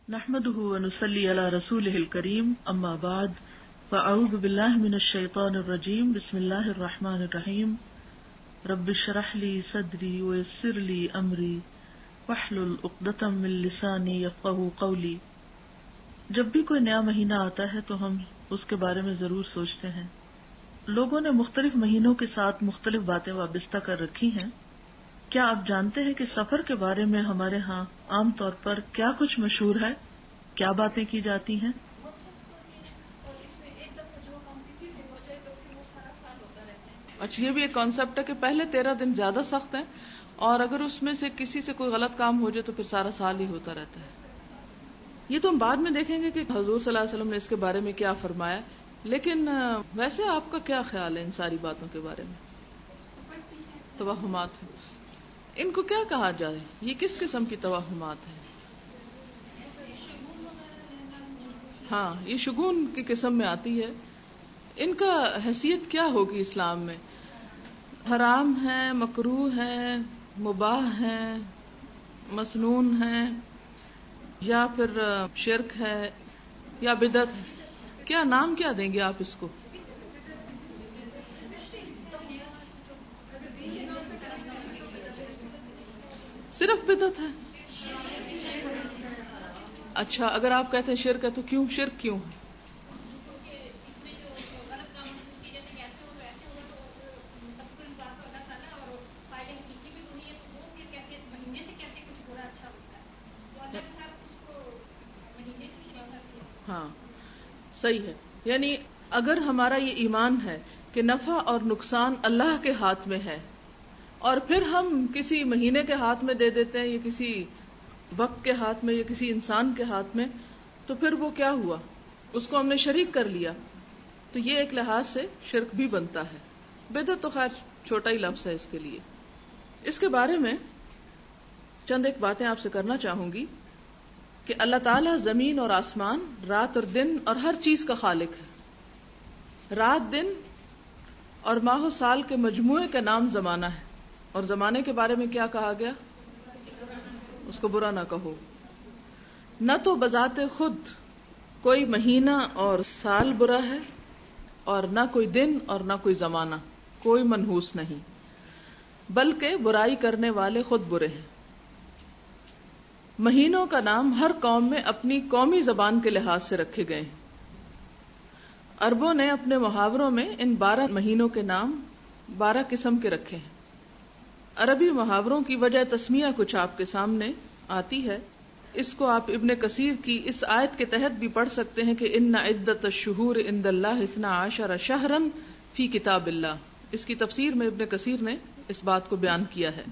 نحمده ونصلي على رسوله الكريم اما بعد فاعوذ بالله من الشيطان الرجيم بسم الله الرحمن الرحيم رب اشرح لي صدري ويسر لي امري واحلل عقدة من لساني يفقهوا قولي۔ جب بھی کوئی نیا مہینہ آتا ہے تو ہم اس کے بارے میں ضرور سوچتے ہیں۔ لوگوں نے مختلف مہینوں کے ساتھ مختلف باتیں وابستہ کر رکھی ہیں۔ کیا آپ جانتے ہیں کہ سفر کے بارے میں ہمارے ہاں عام طور پر کیا کچھ مشہور ہے، کیا باتیں کی جاتی ہیں؟ اچھا، یہ بھی ایک کانسیپٹ ہے کہ پہلے 13 دن زیادہ سخت ہیں اور اگر اس میں سے کسی سے کوئی غلط کام ہو جائے تو پھر سارا سال ہی ہوتا رہتا ہے۔ یہ تو ہم بعد میں دیکھیں گے کہ حضور صلی اللہ علیہ وسلم نے اس کے بارے میں کیا فرمایا، لیکن ویسے آپ کا کیا خیال ہے ان ساری باتوں کے بارے میں؟ توہمات ہیں، ان کو کیا کہا جائے؟ یہ کس قسم کی توہمات ہیں؟ ہاں، یہ شگون کی قسم میں آتی ہے۔ ان کا حیثیت کیا ہوگی اسلام میں؟ حرام ہے، مکروہ ہے، مباح ہے، مسنون ہے، یا پھر شرک ہے یا بدعت ہے؟ کیا نام کیا دیں گے آپ اس کو؟ صرف بدعت ہے؟ اچھا، اگر آپ کہتے ہیں شرک ہے تو کیوں شرک کیوں ہے؟ ہاں صحیح ہے، یعنی اگر ہمارا یہ ایمان ہے کہ نفع اور نقصان اللہ کے ہاتھ میں ہے اور پھر ہم کسی مہینے کے ہاتھ میں دے دیتے ہیں یا کسی وقت کے ہاتھ میں یا کسی انسان کے ہاتھ میں، تو پھر وہ کیا ہوا؟ اس کو ہم نے شریک کر لیا، تو یہ ایک لحاظ سے شرک بھی بنتا ہے۔ بدعت تو خیر چھوٹا ہی لفظ ہے اس کے لیے۔ اس کے بارے میں چند ایک باتیں آپ سے کرنا چاہوں گی کہ اللہ تعالیٰ زمین اور آسمان، رات اور دن اور ہر چیز کا خالق ہے۔ رات، دن اور ماہ و سال کے مجموعے کا نام زمانہ ہے، اور زمانے کے بارے میں کیا کہا گیا؟ اس کو برا نہ کہو۔ نہ تو بذات خود کوئی مہینہ اور سال برا ہے، اور نہ کوئی دن اور نہ کوئی زمانہ، کوئی منحوس نہیں، بلکہ برائی کرنے والے خود برے ہیں۔ مہینوں کا نام ہر قوم میں اپنی قومی زبان کے لحاظ سے رکھے گئے ہیں۔ عربوں نے اپنے محاوروں میں ان 12 مہینوں کے نام 12 قسم کے رکھے ہیں۔ عربی محاوروں کی وجہ تسمیہ کچھ آپ کے سامنے آتی ہے۔ اس کو آپ ابن کثیر کی اس آیت کے تحت بھی پڑھ سکتے ہیں کہ ان عدت الشہور عند اللہ 12 شہرا فی کتاب اللہ۔ اس کی تفسیر میں ابن کثیر نے اس بات کو بیان کیا ہے،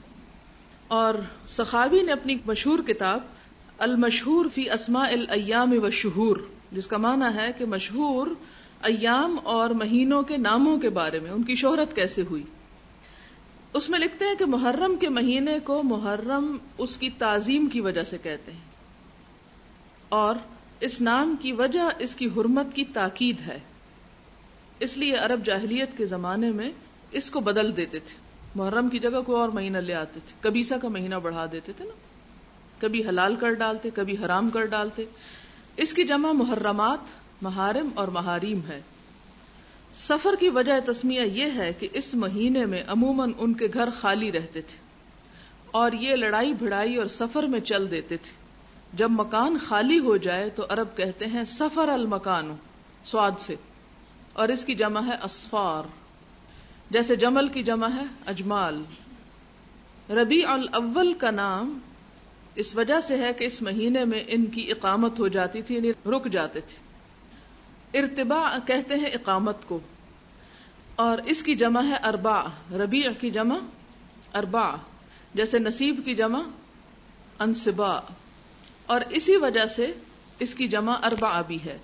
اور سخاوی نے اپنی مشہور کتاب المشہور فی اسماء الایام والشہور، جس کا معنی ہے کہ مشہور ایام اور مہینوں کے ناموں کے بارے میں، ان کی شہرت کیسے ہوئی، اس میں لکھتے ہیں کہ محرم کے مہینے کو محرم اس کی تعظیم کی وجہ سے کہتے ہیں، اور اس نام کی وجہ اس کی حرمت کی تاکید ہے۔ اس لیے عرب جاہلیت کے زمانے میں اس کو بدل دیتے تھے، محرم کی جگہ کوئی اور مہینہ لے آتے تھے، کبیسہ کا مہینہ بڑھا دیتے تھے نا، کبھی حلال کر ڈالتے، کبھی حرام کر ڈالتے۔ اس کی جمع محرمات، محارم اور محاریم ہے۔ سفر کی وجہ تسمیہ یہ ہے کہ اس مہینے میں عموماً ان کے گھر خالی رہتے تھے اور یہ لڑائی بھڑائی اور سفر میں چل دیتے تھے۔ جب مکان خالی ہو جائے تو عرب کہتے ہیں سفر المکان، سواد سے، اور اس کی جمع ہے اسفار، جیسے جمل کی جمع ہے اجمال۔ ربیع الاول کا نام اس وجہ سے ہے کہ اس مہینے میں ان کی اقامت ہو جاتی تھی، یعنی رک جاتے تھے۔ ارتباع کہتے ہیں اقامت کو، اور اس کی جمع ہے ارباع۔ ربیع کی جمع ارباع، جیسے نصیب کی جمع انصباء، اور اسی وجہ سے اس کی جمع اربعہ بھی ہے،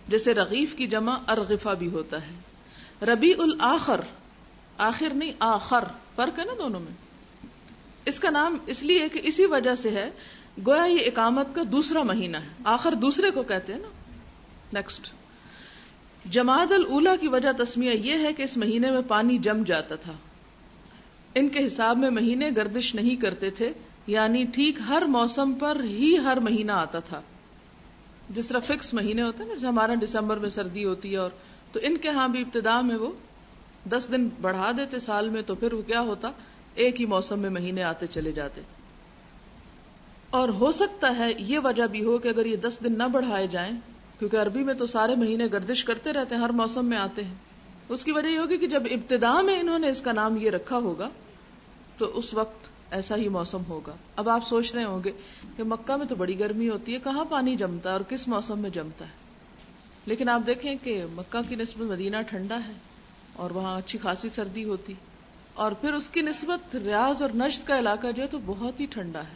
جیسے رغیف کی جمع ارغفہ بھی ہوتا ہے۔ ربیع الاخر، آخر نہیں آخر، فرق ہے نا دونوں میں۔ اس کا نام اس لیے کہ اسی وجہ سے ہے، گویا یہ اقامت کا دوسرا مہینہ ہے، آخر دوسرے کو کہتے ہیں نا، نیکسٹ۔ جمادی الاولیٰ کی وجہ تسمیہ یہ ہے کہ اس مہینے میں پانی جم جاتا تھا۔ ان کے حساب میں مہینے گردش نہیں کرتے تھے، یعنی ٹھیک ہر موسم پر ہی ہر مہینہ آتا تھا۔ جس طرح فکس مہینے ہوتے ہیں نا، جیسے ہمارا دسمبر میں سردی ہوتی ہے، اور تو ان کے ہاں بھی ابتدا میں وہ 10 دن بڑھا دیتے سال میں، تو پھر وہ کیا ہوتا، ایک ہی موسم میں مہینے آتے چلے جاتے. اور ہو سکتا ہے یہ وجہ بھی ہو کہ اگر یہ 10 دن نہ بڑھائے جائیں، کیونکہ عربی میں تو سارے مہینے گردش کرتے رہتے ہیں، ہر موسم میں آتے ہیں، اس کی وجہ یہ ہوگی کہ جب ابتدا میں انہوں نے اس کا نام یہ رکھا ہوگا تو اس وقت ایسا ہی موسم ہوگا. اب آپ سوچ رہے ہوں گے کہ مکہ میں تو بڑی گرمی ہوتی ہے، کہاں پانی جمتا ہے اور کس موسم میں جمتا ہے؟ لیکن آپ دیکھیں کہ مکہ کی نسبت مدینہ ٹھنڈا ہے اور وہاں اچھی خاصی سردی ہوتی، اور پھر اس کی نسبت ریاض اور نجد کا علاقہ جو ہے تو بہت ہی ٹھنڈا ہے،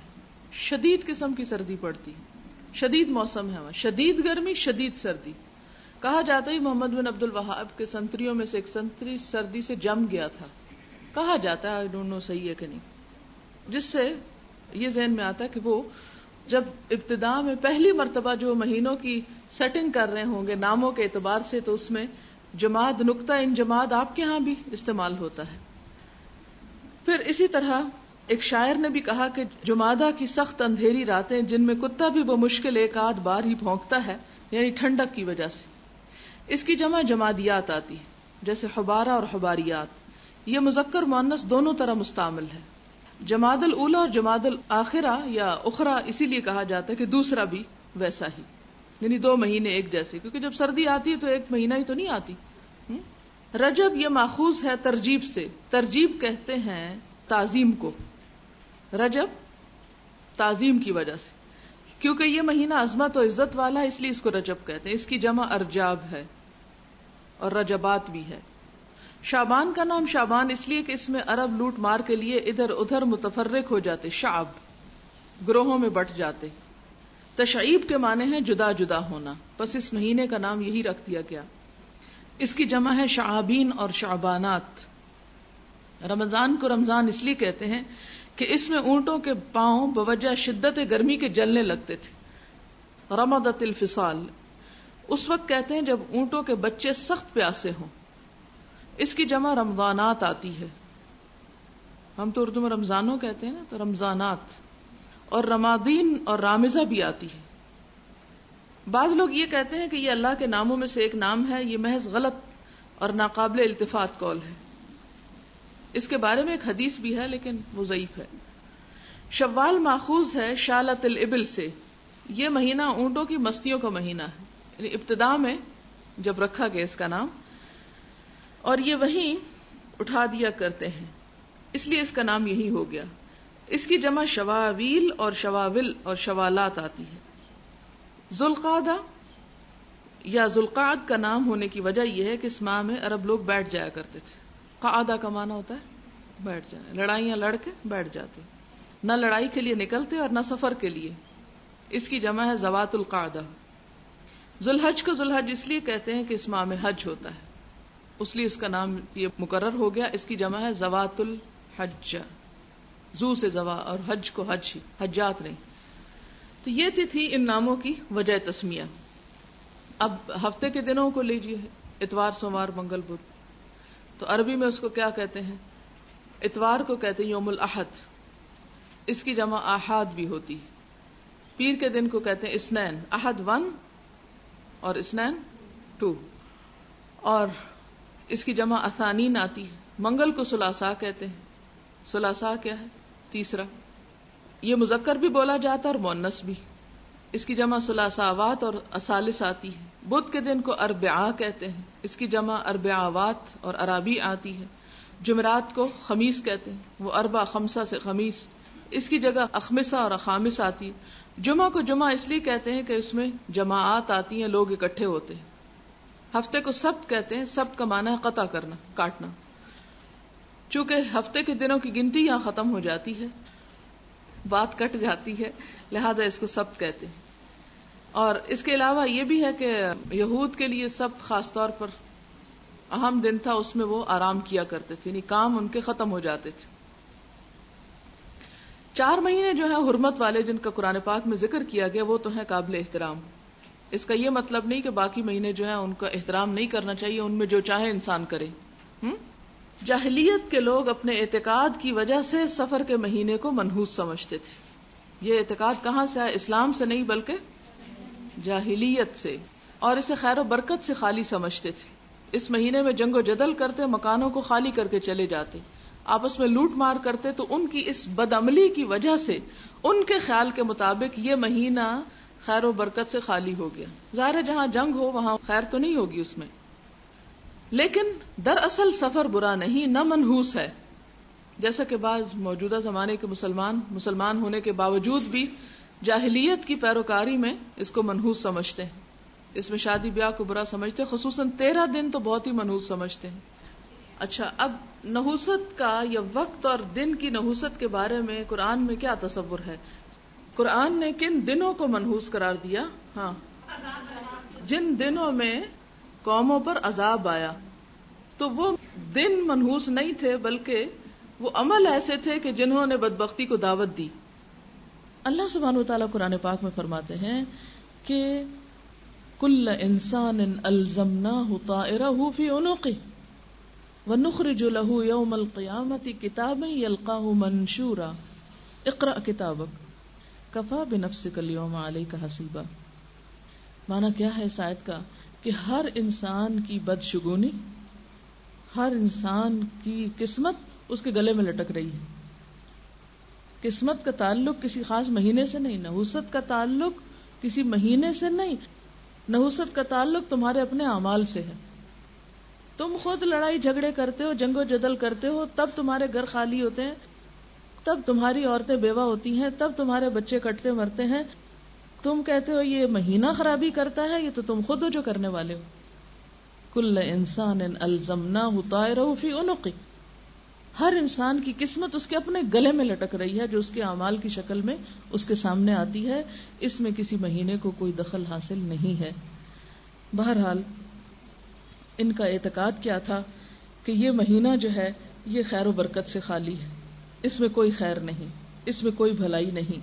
شدید قسم کی سردی پڑتی، شدید موسم ہے وہاں، شدید گرمی شدید سردی. کہا جاتا ہے محمد بن عبد الوہاب کے سنتریوں میں سے ایک سنتری سردی سے جم گیا تھا، کہا جاتا ہے، دونوں صحیح ہے کہ نہیں، جس سے یہ ذہن میں آتا ہے کہ وہ جب ابتدا میں پہلی مرتبہ جو مہینوں کی سیٹنگ کر رہے ہوں گے ناموں کے اعتبار سے، تو اس میں جماد نقطہ ان جماد آپ کے ہاں بھی استعمال ہوتا ہے. پھر اسی طرح ایک شاعر نے بھی کہا کہ جمادہ کی سخت اندھیری راتیں جن میں کتا بھی بمشکل ایک آدھ بار ہی بھونکتا ہے، یعنی ٹھنڈک کی وجہ سے. اس کی جمع جمادیات آتی ہے، جیسے حبارہ اور حباریات. یہ مذکر مؤنث دونوں طرح مستعمل ہے. جماد الاولی اور جماد الاخرہ یا اخرى اسی لیے کہا جاتا ہے کہ دوسرا بھی ویسا ہی، یعنی 2 مہینے ایک جیسے، کیونکہ جب سردی آتی ہے تو ایک مہینہ ہی تو نہیں آتی. رجب یہ ماخوذ ہے ترجیب سے، ترجیب کہتے ہیں تعظیم کو، رجب تعظیم کی وجہ سے، کیونکہ یہ مہینہ عظمت و عزت والا ہے اس لیے اس کو رجب کہتے ہیں. اس کی جمع ارجاب ہے اور رجبات بھی ہے. شعبان کا نام شعبان اس لیے کہ اس میں عرب لوٹ مار کے لیے ادھر ادھر متفرق ہو جاتے، شعب گروہوں میں بٹ جاتے. تشعیب کے معنی ہے جدا جدا ہونا، پس اس مہینے کا نام یہی رکھ دیا گیا. اس کی جمع ہے شعابین اور شعبانات. رمضان کو رمضان اس لیے کہتے ہیں کہ اس میں اونٹوں کے پاؤں بوجہ شدت گرمی کے جلنے لگتے تھے. رمضت الفصال اس وقت کہتے ہیں جب اونٹوں کے بچے سخت پیاسے ہوں. اس کی جمع رمضانات آتی ہے، ہم تو اردو میں رمضانوں کہتے ہیں نا، تو رمضانات. اور رمادین اور رامزہ بھی آتی ہے. بعض لوگ یہ کہتے ہیں کہ یہ اللہ کے ناموں میں سے ایک نام ہے، یہ محض غلط اور ناقابل التفات قول ہے. اس کے بارے میں ایک حدیث بھی ہے لیکن وہ ضعیف ہے. شوال ماخوذ ہے شالت الابل سے، یہ مہینہ اونٹوں کی مستیوں کا مہینہ ہے، یعنی ابتدا میں جب رکھا گیا اس کا نام، اور یہ وہیں اٹھا دیا کرتے ہیں اس لیے اس کا نام یہی ہو گیا. اس کی جمع شواویل اور شواول اور شوالات آتی ہے. ذوالقعدہ یا ذوالقعد کا نام ہونے کی وجہ یہ ہے کہ اس ماہ میں عرب لوگ بیٹھ جایا کرتے تھے. قعدہ کا معنی ہوتا ہے بیٹھ جانا، لڑائیاں لڑ کے بیٹھ جاتے، نہ لڑائی کے لیے نکلتے اور نہ سفر کے لیے. اس کی جمع ہے ذوات القعدہ. ذوالحج کو ذوالحج اس لیے کہتے ہیں کہ اس ماہ میں حج ہوتا ہے، اس لیے اس کا نام یہ مقرر ہو گیا. اس کی جمع ہے ذوات الحج، زو سے زوا اور حج کو حج ہی، حجات نہیں. تو یہ تھی ان ناموں کی وجہ تسمیہ. اب ہفتے کے دنوں کو لیجیے، اتوار سوموار منگل بدھ، تو عربی میں اس کو کیا کہتے ہیں؟ اتوار کو کہتے ہیں یوم الاحد، اس کی جمع آحاد بھی ہوتی ہے. پیر کے دن کو کہتے ہیں اثنین، احد 1 اور اثنین 2، اور اس کی جمع اثانین آتی ہے. منگل کو ثلاثاء کہتے ہیں، ثلاثاء کیا ہے؟ تیسرا. یہ مذکر بھی بولا جاتا ہے اور مؤنث بھی. اس کی جمع ثلاثاوات اور اثالث آتی ہے. بدھ کے دن کو اربعاء کہتے ہیں، اس کی جمع اربعاوات اور ارابی آتی ہے. جمعرات کو خمیس کہتے ہیں، وہ اربع خمسہ سے خمیس، اس کی جگہ اخمسہ اور اخامس آتی ہے. جمعہ کو جمعہ اس لیے کہتے ہیں کہ اس میں جماعات آتی ہیں، لوگ اکٹھے ہوتے ہیں. ہفتے کو سبت کہتے ہیں، سبت کا معنی ہے قطع کرنا، کاٹنا. چونکہ ہفتے کے دنوں کی گنتی یہاں ختم ہو جاتی ہے، بات کٹ جاتی ہے، لہذا اس کو سبت کہتے ہیں. اور اس کے علاوہ یہ بھی ہے کہ یہود کے لیے سبت خاص طور پر اہم دن تھا، اس میں وہ آرام کیا کرتے تھے، یعنی کام ان کے ختم ہو جاتے تھے. 4 مہینے جو ہیں حرمت والے جن کا قرآن پاک میں ذکر کیا گیا وہ تو ہیں قابل احترام. اس کا یہ مطلب نہیں کہ باقی مہینے جو ہیں ان کا احترام نہیں کرنا چاہیے، ان میں جو چاہے انسان کرے. جاہلیت کے لوگ اپنے اعتقاد کی وجہ سے سفر کے مہینے کو منحوس سمجھتے تھے. یہ اعتقاد کہاں سے آیا؟ اسلام سے نہیں بلکہ جاہلیت سے اور اسے خیر و برکت سے خالی سمجھتے تھے. اس مہینے میں جنگ و جدل کرتے، مکانوں کو خالی کر کے چلے جاتے، آپس میں لوٹ مار کرتے. تو ان کی اس بد عملی کی وجہ سے ان کے خیال کے مطابق یہ مہینہ خیر و برکت سے خالی ہو گیا. ظاہر ہے جہاں جنگ ہو وہاں خیر تو نہیں ہوگی اس میں. لیکن دراصل سفر برا نہیں، نہ منحوس ہے. جیسا کہ بعض موجودہ زمانے کے مسلمان ہونے کے باوجود بھی جاہلیت کی پیروکاری میں اس کو منحوس سمجھتے ہیں. اس میں شادی بیاہ کو برا سمجھتے ہیں، خصوصاً 13 دن تو بہت ہی منحوس سمجھتے ہیں. اچھا، اب نحوست کا یا وقت اور دن کی نحوست کے بارے میں قرآن میں کیا تصور ہے؟ قرآن نے کن دنوں کو منحوس قرار دیا؟ ہاں، جن دنوں میں قوموں پر عذاب آیا. تو وہ دن منحوس نہیں تھے، بلکہ وہ عمل ایسے تھے کہ جنہوں نے بدبختی کو دعوت دی. اللہ سبحانہ وتعالیٰ قرآن پاک میں فرماتے ہیں کہ کل انسان الزمناہ طائرہ فی عنقہ ونخرج له یوم القیامۃ کتابا یلقاہ منشورا اقرأ کتابک کفی بنفسک اليوم علیک حسیبا. معنی کیا ہے اس آیت کا؟ کہ ہر انسان کی بدشگونی، ہر انسان کی قسمت اس کے گلے میں لٹک رہی ہے. قسمت کا تعلق کسی خاص مہینے سے نہیں، نحوست کا تعلق کسی مہینے سے نہیں، نحوست کا تعلق تمہارے اپنے اعمال سے ہے. تم خود لڑائی جھگڑے کرتے ہو، جنگ و جدل کرتے ہو، تب تمہارے گھر خالی ہوتے ہیں، تب تمہاری عورتیں بیوہ ہوتی ہیں، تب تمہارے بچے کٹتے مرتے ہیں. تم کہتے ہو یہ مہینہ خرابی کرتا ہے، یہ تو تم خود ہو جو کرنے والے ہو. کل انسان الزمناہ طائرہ فی عنقہ، ہر انسان کی قسمت اس کے اپنے گلے میں لٹک رہی ہے، جو اس کے اعمال کی شکل میں اس کے سامنے آتی ہے. اس میں کسی مہینے کو کوئی دخل حاصل نہیں ہے. بہرحال ان کا اعتقاد کیا تھا کہ یہ مہینہ جو ہے یہ خیر و برکت سے خالی ہے، اس میں کوئی خیر نہیں، اس میں کوئی بھلائی نہیں.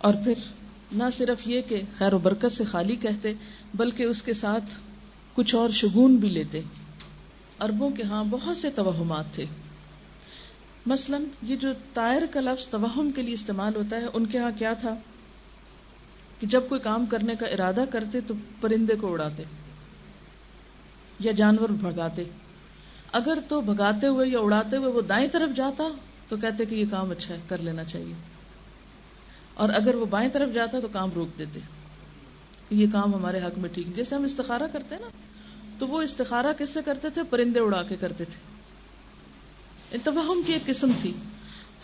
اور پھر نہ صرف یہ کہ خیر و برکت سے خالی کہتے، بلکہ اس کے ساتھ کچھ اور شگون بھی لیتے. عربوں کے ہاں بہت سے توہمات تھے. مثلا یہ جو طائر کا لفظ توہم کے لیے استعمال ہوتا ہے، ان کے ہاں کیا تھا کہ جب کوئی کام کرنے کا ارادہ کرتے تو پرندے کو اڑاتے یا جانور بھگاتے. اگر تو بھگاتے ہوئے یا اڑاتے ہوئے وہ دائیں طرف جاتا تو کہتے کہ یہ کام اچھا ہے، کر لینا چاہیے. اور اگر وہ بائیں طرف جاتا تو کام روک دیتے، یہ کام ہمارے حق میں ٹھیک. جیسے ہم استخارہ کرتے ہیں نا، تو وہ استخارہ کس سے کرتے تھے؟ پرندے اڑا کے کرتے تھے. توہم کی ایک قسم تھی.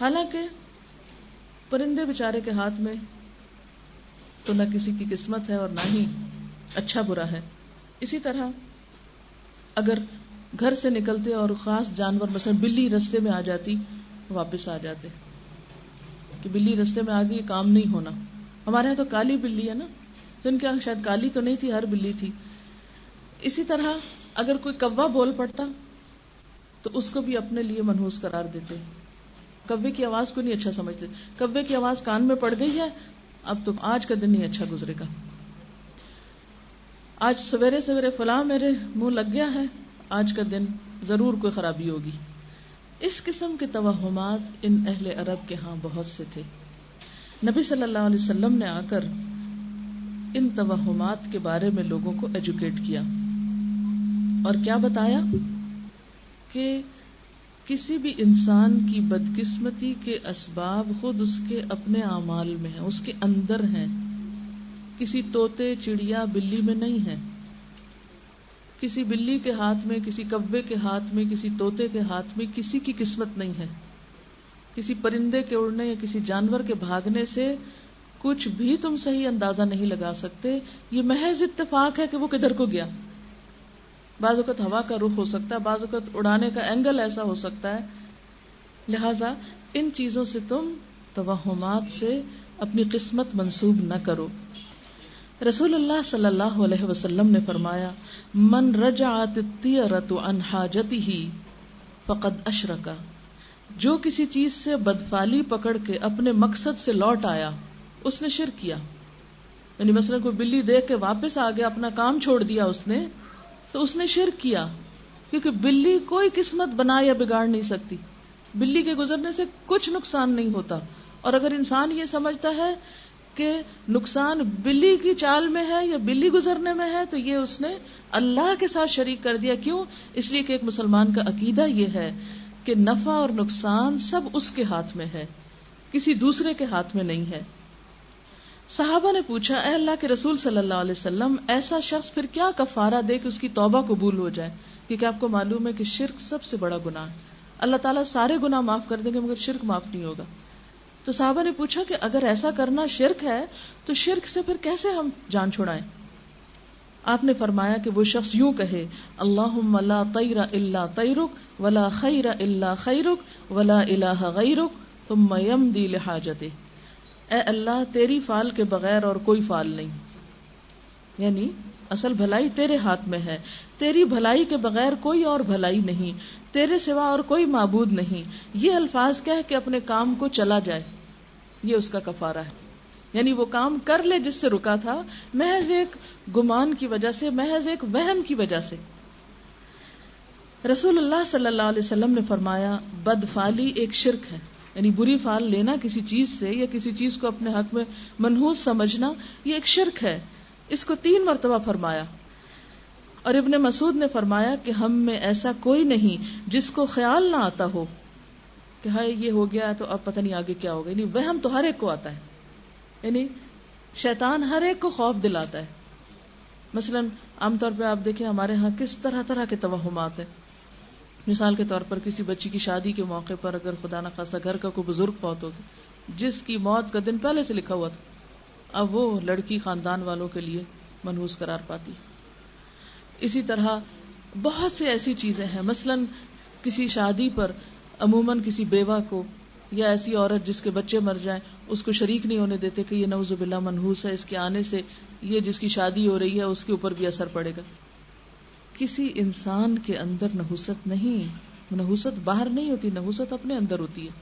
حالانکہ پرندے بیچارے کے ہاتھ میں تو نہ کسی کی قسمت ہے اور نہ ہی اچھا برا ہے. اسی طرح اگر گھر سے نکلتے اور خاص جانور مثلا بلی رستے میں آ جاتی، واپس آ جاتے کہ بلی رستے میں آ گئی، کام نہیں ہونا. ہمارے یہاں تو کالی بلی ہے نا، تو ان کے یہاں شاید کالی تو نہیں تھی، ہر بلی تھی. اسی طرح اگر کوئی کوا بول پڑتا تو اس کو بھی اپنے لیے منحوس قرار دیتے. کوے کی آواز کو نہیں اچھا سمجھتے، کوے کی آواز کان میں پڑ گئی ہے، اب تو آج کا دن نہیں اچھا گزرے گا، آج سویرے سویرے فلاں میرے منہ لگ گیا ہے، آج کا دن ضرور کوئی خرابی ہوگی. اس قسم کے توہمات ان اہل عرب کے ہاں بہت سے تھے. نبی صلی اللہ علیہ وسلم نے آ کر ان توہمات کے بارے میں لوگوں کو ایجوکیٹ کیا اور کیا بتایا کہ کسی بھی انسان کی بدقسمتی کے اسباب خود اس کے اپنے اعمال میں ہیں، اس کے اندر ہیں. کسی طوطے، چڑیا، بلی میں نہیں ہے. کسی بلی کے ہاتھ میں، کسی کوے کے ہاتھ میں، کسی طوطے کے ہاتھ میں کسی کی قسمت نہیں ہے. کسی پرندے کے اڑنے یا کسی جانور کے بھاگنے سے کچھ بھی تم صحیح اندازہ نہیں لگا سکتے. یہ محض اتفاق ہے کہ وہ کدھر کو گیا. بعض اوقات ہوا کا رخ ہو سکتا ہے، بعض اوقات اڑانے کا اینگل ایسا ہو سکتا ہے. لہذا ان چیزوں سے تم توہمات سے اپنی قسمت منسوب نہ کرو. رسول اللہ صلی اللہ علیہ وسلم نے فرمایا، من رجعت الطیرۃ عن حاجتہ فقد اشرک، جو کسی چیز سے بدفالی پکڑ کے اپنے مقصد سے لوٹ آیا اس نے شرک کیا. یعنی مثلا کوئی بلی دیکھ کے واپس آ گیا، اپنا کام چھوڑ دیا اس نے، تو اس نے شرک کیا. کیونکہ بلی کوئی قسمت بنا یا بگاڑ نہیں سکتی، بلی کے گزرنے سے کچھ نقصان نہیں ہوتا. اور اگر انسان یہ سمجھتا ہے کہ نقصان بلی کی چال میں ہے یا بلی گزرنے میں ہے، تو یہ اس نے اللہ کے ساتھ شریک کر دیا. کیوں؟ اس لیے کہ ایک مسلمان کا عقیدہ یہ ہے کہ نفع اور نقصان سب اس کے ہاتھ میں ہے، کسی دوسرے کے ہاتھ میں نہیں ہے. صحابہ نے پوچھا، اے اللہ کے رسول صلی اللہ علیہ وسلم، ایسا شخص پھر کیا کفارہ دے کہ اس کی توبہ قبول ہو جائے؟ کیونکہ آپ کو معلوم ہے کہ شرک سب سے بڑا گناہ ہے. اللہ تعالیٰ سارے گناہ معاف کر دیں گے مگر شرک معاف نہیں ہوگا. تو صحابہ نے پوچھا کہ اگر ایسا کرنا شرک ہے تو شرک سے پھر کیسے ہم جان چھڑائیں؟ آپ نے فرمایا کہ وہ شخص یوں کہے، اللہم لا طیر الا طیرک ولا خیر الا خیرک ولا الہ غیرک ثم یمضی لحاجتہ. اے اللہ، تیری فال کے بغیر اور کوئی فال نہیں، یعنی اصل بھلائی تیرے ہاتھ میں ہے، تیری بھلائی کے بغیر کوئی اور بھلائی نہیں، تیرے سوا اور کوئی معبود نہیں. یہ الفاظ کہہ کے اپنے کام کو چلا جائے، یہ اس کا کفارہ ہے. یعنی وہ کام کر لے جس سے رکا تھا، محض ایک گمان کی وجہ سے، محض ایک وہم کی وجہ سے. رسول اللہ صلی اللہ علیہ وسلم نے فرمایا، بد فالی ایک شرک ہے، یعنی بری فال لینا کسی چیز سے یا کسی چیز کو اپنے حق میں منحوس سمجھنا، یہ ایک شرک ہے. اس کو 3 مرتبہ فرمایا. اور ابن مسعود نے فرمایا کہ ہم میں ایسا کوئی نہیں جس کو خیال نہ آتا ہو کہ ہائے یہ ہو گیا تو اب پتہ نہیں آگے کیا ہوگا. یعنی وہم تو ہر ایک کو آتا ہے، یعنی شیطان ہر ایک کو خوف دلاتا ہے. مثلا عام طور پہ آپ دیکھیں ہمارے ہاں کس طرح طرح کے توہمات ہیں. مثال کے طور پر کسی بچی کی شادی کے موقع پر اگر خدا نہ خواستہ گھر کا کوئی بزرگ فوت ہو گیا جس کی موت کا دن پہلے سے لکھا ہوا تھا، اب وہ لڑکی خاندان والوں کے لیے منحوس قرار پاتی. اسی طرح بہت سی ایسی چیزیں ہیں. مثلا کسی شادی پر عموماً کسی بیوہ کو یا ایسی عورت جس کے بچے مر جائیں اس کو شریک نہیں ہونے دیتے کہ یہ نعوذ باللہ منحوس ہے، اس کے آنے سے یہ جس کی شادی ہو رہی ہے اس کے اوپر بھی اثر پڑے گا. کسی انسان کے اندر نحوست نہیں، نحوست باہر نہیں ہوتی، نحوست اپنے اندر ہوتی ہے.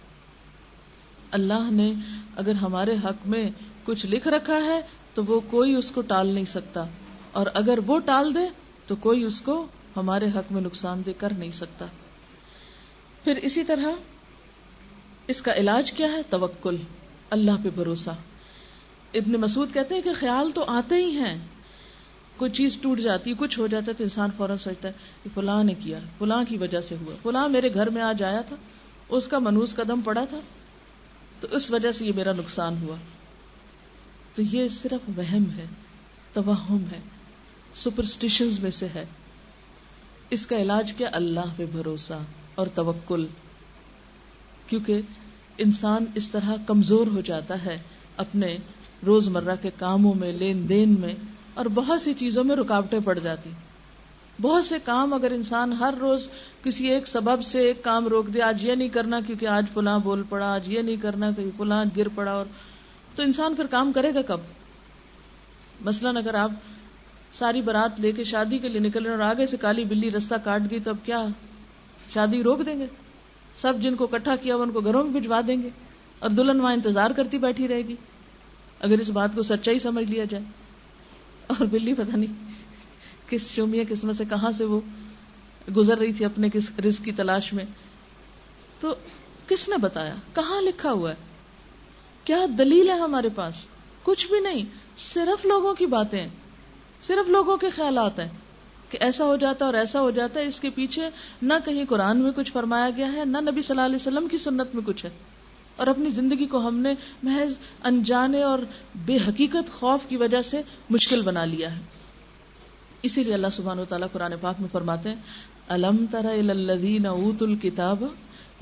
اللہ نے اگر ہمارے حق میں کچھ لکھ رکھا ہے تو وہ کوئی اس کو ٹال نہیں سکتا، اور اگر وہ ٹال دے تو کوئی اس کو ہمارے حق میں نقصان دہ کر نہیں سکتا. پھر اسی طرح اس کا علاج کیا ہے؟ توکل، اللہ پہ بھروسہ. ابن مسعود کہتے ہیں کہ خیال تو آتے ہی ہیں، کوئی چیز ٹوٹ جاتی، کچھ ہو جاتا ہے تو انسان فوراً سوچتا ہے کہ فلاں نے کیا، فلاں کی وجہ سے ہوا، فلاں میرے گھر میں آج آیا تھا، اس کا منحوس قدم پڑا تھا تو اس وجہ سے یہ میرا نقصان ہوا. تو یہ صرف وہم ہے، توہم ہے، سپرسٹیشنز میں سے ہے. اس کا علاج کیا؟ اللہ پہ بھروسہ اور توکل. کیونکہ انسان اس طرح کمزور ہو جاتا ہے اپنے روزمرہ کے کاموں میں، لین دین میں، اور بہت سی چیزوں میں رکاوٹیں پڑ جاتی. بہت سے کام اگر انسان ہر روز کسی ایک سبب سے ایک کام روک دے، آج یہ نہیں کرنا کیونکہ آج فلاں بول پڑا، آج یہ نہیں کرنا کیونکہ فلاں گر پڑا، اور تو انسان پھر کام کرے گا کب؟ مثلاً اگر آپ ساری بارات لے کے شادی کے لیے نکل رہے اور آگے سے کالی بلی رستہ کاٹ گئی تو اب کیا شادی روک دیں گے؟ سب جن کو اکٹھا کیا ان کو گھروں میں بھجوا دیں گے اور دلہن وہاں انتظار کرتی بیٹھی رہے گی اگر اس بات کو سچائی سمجھ لیا جائے. اور بلی پتہ نہیں کس شومیہ قسمت سے کہاں سے وہ گزر رہی تھی اپنے کس رزق کی تلاش میں. تو کس نے بتایا؟ کہاں لکھا ہوا ہے؟ کیا دلیل ہے ہمارے پاس؟ کچھ بھی نہیں، صرف لوگوں کی باتیں، صرف لوگوں کے خیالات ہیں کہ ایسا ہو جاتا اور ایسا ہو جاتا ہے. اس کے پیچھے نہ کہیں قرآن میں کچھ فرمایا گیا ہے، نہ نبی صلی اللہ علیہ وسلم کی سنت میں کچھ ہے، اور اپنی زندگی کو ہم نے محض انجانے اور بے حقیقت خوف کی وجہ سے مشکل بنا لیا ہے. اسی لیے اللہ سبحانہ وتعالیٰ قرآن پاک میں فرماتے ہیں، الم تر الی الذین اوتوا الکتاب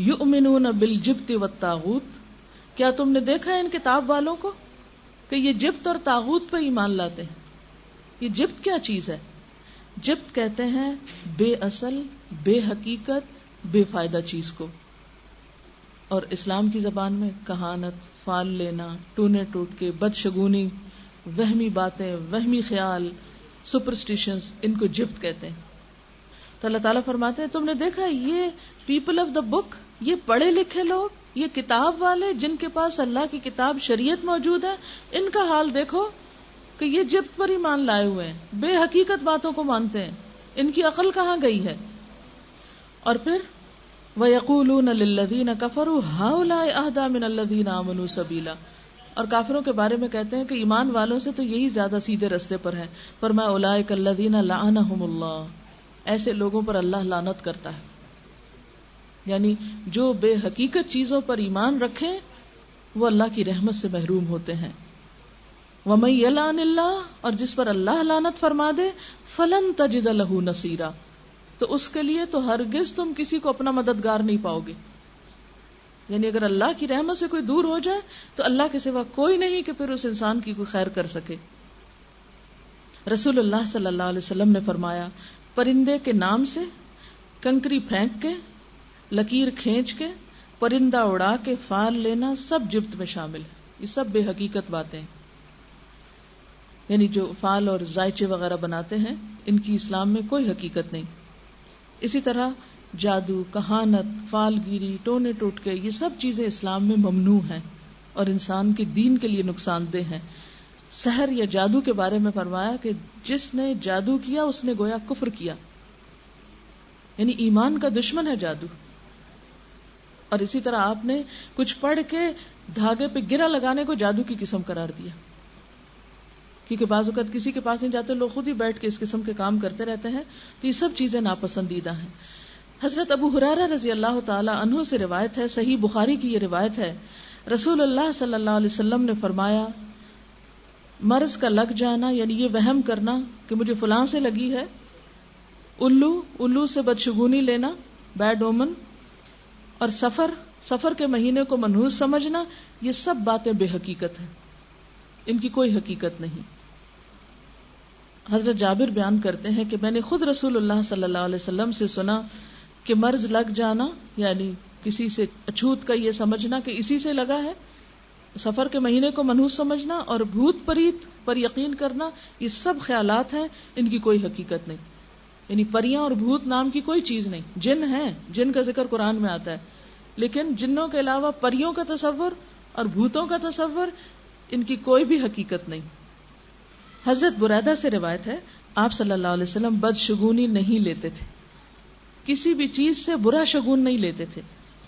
یؤمنون بالجبت والطاغوت. کیا تم نے دیکھا ہے ان کتاب والوں کو کہ یہ جبت اور طاغوت پہ ایمان لاتے ہیں؟ یہ جبت کیا چیز ہے؟ جبت کہتے ہیں بے اصل، بے حقیقت، بے فائدہ چیز کو. اور اسلام کی زبان میں کہانت، فال لینا، ٹونے ٹوٹ کے، بدشگونی، وہمی باتیں، وہمی خیال، سپرسٹیشنز، ان کو جبت کہتے ہیں. تو اللہ تعالیٰ فرماتے ہیں تم نے دیکھا یہ پیپل آف دا بک، یہ پڑھے لکھے لوگ، یہ کتاب والے جن کے پاس اللہ کی کتاب شریعت موجود ہے، ان کا حال دیکھو کہ یہ جبت پر ایمان لائے ہوئے ہیں، بے حقیقت باتوں کو مانتے ہیں، ان کی عقل کہاں گئی ہے. اور پھر وَيَقُولُونَ لِلَّذِينَ كَفَرُوا هَؤُلَاءِ أَهْدَىٰ مِنَ الَّذِينَ آمَنُوا سَبِيلًا. اور کافروں کے بارے میں کہتے ہیں کہ ایمان والوں سے تو یہی زیادہ سیدھے رستے پر ہیں، فرمایا اولئک الذین لعنہم اللہ، ایسے لوگوں پر اللہ لعنت کرتا ہے، یعنی جو بے حقیقت چیزوں پر ایمان رکھیں وہ اللہ کی رحمت سے محروم ہوتے ہیں. وَمَن يَلْعَنِ اللَّهُ، اور جس پر اللہ لعنت فرما دے، فَلَن تَجِدَ لَهُ نَصِيرًا، تو اس کے لیے تو ہرگز تم کسی کو اپنا مددگار نہیں پاؤ گے. یعنی اگر اللہ کی رحمت سے کوئی دور ہو جائے تو اللہ کے سوا کوئی نہیں کہ پھر اس انسان کی کوئی خیر کر سکے. رسول اللہ صلی اللہ علیہ وسلم نے فرمایا، پرندے کے نام سے، کنکری پھینک کے، لکیر کھینچ کے، پرندہ اڑا کے فال لینا سب جبت میں شامل ہے. یہ سب بے حقیقت باتیں ہیں. یعنی جو فال اور زائچے وغیرہ بناتے ہیں ان کی اسلام میں کوئی حقیقت نہیں. اسی طرح جادو، کہانت، فال گیری، ٹونے ٹوٹکے، یہ سب چیزیں اسلام میں ممنوع ہیں اور انسان کے دین کے لیے نقصان دہ ہیں. سحر یا جادو کے بارے میں فرمایا کہ جس نے جادو کیا اس نے گویا کفر کیا، یعنی ایمان کا دشمن ہے جادو. اور اسی طرح آپ نے کچھ پڑھ کے دھاگے پہ گرہ لگانے کو جادو کی قسم قرار دیا، کیونکہ بعض اوقات کسی کے پاس نہیں جاتے، لوگ خود ہی بیٹھ کے اس قسم کے کام کرتے رہتے ہیں. تو یہ سب چیزیں ناپسندیدہ ہیں. حضرت ابو ہریرہ رضی اللہ تعالی عنہ سے روایت ہے، صحیح بخاری کی یہ روایت ہے، رسول اللہ صلی اللہ علیہ وسلم نے فرمایا، مرض کا لگ جانا یعنی یہ وہم کرنا کہ مجھے فلاں سے لگی ہے، الو سے بدشگونی لینا، بیڈ اومن، اور سفر کے مہینے کو منحوس سمجھنا، یہ سب باتیں بے حقیقت ہیں، ان کی کوئی حقیقت نہیں. حضرت جابر بیان کرتے ہیں کہ میں نے خود رسول اللہ صلی اللہ علیہ وسلم سے سنا کہ مرض لگ جانا یعنی کسی سے اچھوت کا یہ سمجھنا کہ اسی سے لگا ہے، سفر کے مہینے کو منحوس سمجھنا اور بھوت پریت پر یقین کرنا، یہ سب خیالات ہیں، ان کی کوئی حقیقت نہیں. یعنی پریاں اور بھوت نام کی کوئی چیز نہیں. جن ہیں، جن کا ذکر قرآن میں آتا ہے، لیکن جنوں کے علاوہ پریوں کا تصور اور بھوتوں کا تصور، ان کی کوئی بھی حقیقت نہیں. حضرت بریدہ سے روایت ہے، آپ صلی اللہ علیہ وسلم بدشگونی نہیں لیتے تھے، کسی بھی چیز سے برا شگون نہیں لیتے تھے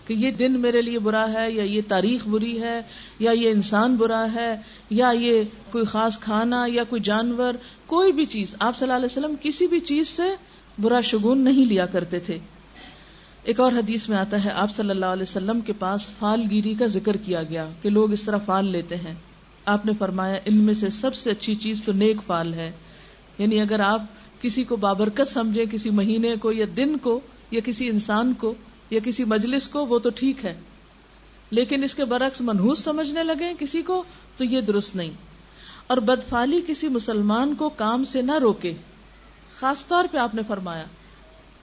کہ یہ دن میرے لیے برا ہے، یا یہ تاریخ بری ہے، یا یہ انسان برا ہے، یا یہ کوئی خاص کھانا یا کوئی جانور، کوئی بھی چیز. آپ صلی اللہ علیہ وسلم کسی بھی چیز سے برا شگون نہیں لیا کرتے تھے. ایک اور حدیث میں آتا ہے، آپ صلی اللہ علیہ وسلم کے پاس فال گیری کا ذکر کیا گیا کہ لوگ اس طرح فال لیتے ہیں. آپ نے فرمایا، ان میں سے سب سے اچھی چیز تو نیک فال ہے. یعنی اگر آپ کسی کو بابرکت سمجھیں، کسی مہینے کو یا دن کو یا کسی انسان کو یا کسی مجلس کو، وہ تو ٹھیک ہے، لیکن اس کے برعکس منحوس سمجھنے لگے کسی کو تو یہ درست نہیں. اور بدفعلی کسی مسلمان کو کام سے نہ روکے. خاص طور پہ آپ نے فرمایا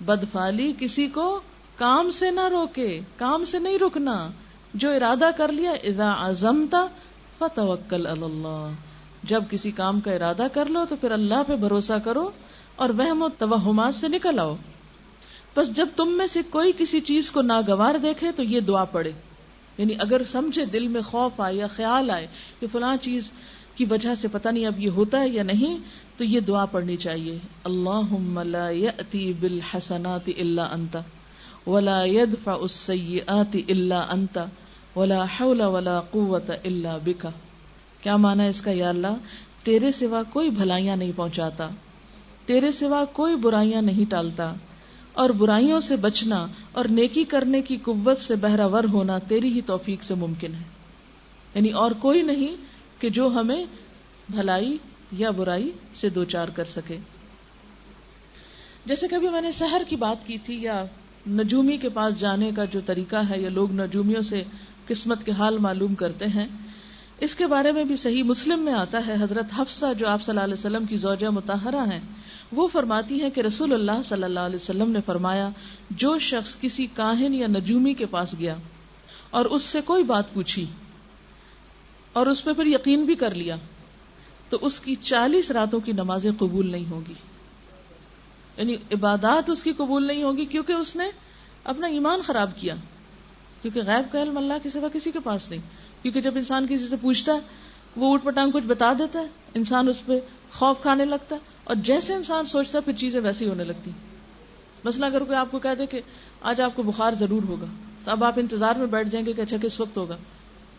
بدفعلی کسی کو کام سے نہ روکے، کام سے نہیں رکنا. جو ارادہ کر لیا، اذا عزمت فتوکل علی اللہ، جب کسی کام کا ارادہ کر لو تو پھر اللہ پہ بھروسہ کرو اور وہم و توہمات سے نکل آؤ. بس جب تم میں سے کوئی کسی چیز کو ناگوار دیکھے تو یہ دعا پڑھے. یعنی اگر سمجھے، دل میں خوف آئے یا خیال آئے کہ فلاں چیز کی وجہ سے پتہ نہیں اب یہ ہوتا ہے یا نہیں، تو یہ دعا پڑھنی چاہیے، اللہم لا یأتی بالحسنات الا انت ولا يدفع السیئات الا انت ولا حول ولا قوت الا بک. کیا معنی اس کا؟ یا اللہ، تیرے سوا کوئی بھلائیاں نہیں پہنچاتا، تیرے سوا کوئی برائیاں نہیں ٹالتا، اور برائیوں سے بچنا اور نیکی کرنے کی قوت سے بہرہ ہونا تیری ہی توفیق سے ممکن ہے. یعنی اور کوئی نہیں کہ جو ہمیں بھلائی یا برائی سے دوچار کر سکے. جیسے کبھی میں نے سحر کی بات کی تھی، یا نجومی کے پاس جانے کا جو طریقہ ہے، یا لوگ نجومیوں سے قسمت کے حال معلوم کرتے ہیں، اس کے بارے میں بھی صحیح مسلم میں آتا ہے. حضرت حفصہ جو آپ صلی اللہ علیہ وسلم کی زوجہ مطہرہ ہیں، وہ فرماتی ہیں کہ رسول اللہ صلی اللہ علیہ وسلم نے فرمایا، جو شخص کسی کاہن یا نجومی کے پاس گیا اور اس سے کوئی بات پوچھی اور اس پہ پھر یقین بھی کر لیا، تو اس کی 40 راتوں کی نمازیں قبول نہیں ہوگی. یعنی عبادات اس کی قبول نہیں ہوگی، کیونکہ اس نے اپنا ایمان خراب کیا. کیونکہ غیب کا علم اللہ کے سوا کسی کے پاس نہیں. کیونکہ جب انسان کسی سے پوچھتا ہے، وہ اوٹ پٹانگ کچھ بتا دیتا ہے، انسان اس پہ خوف کھانے لگتا ہے، اور جیسے انسان سوچتا ہے پھر چیزیں ویسے ہی ہونے لگتی. مثلا اگر کوئی آپ کو کہہ دے کہ آج آپ کو بخار ضرور ہوگا، تو اب آپ انتظار میں بیٹھ جائیں گے کہ اچھا کس وقت ہوگا.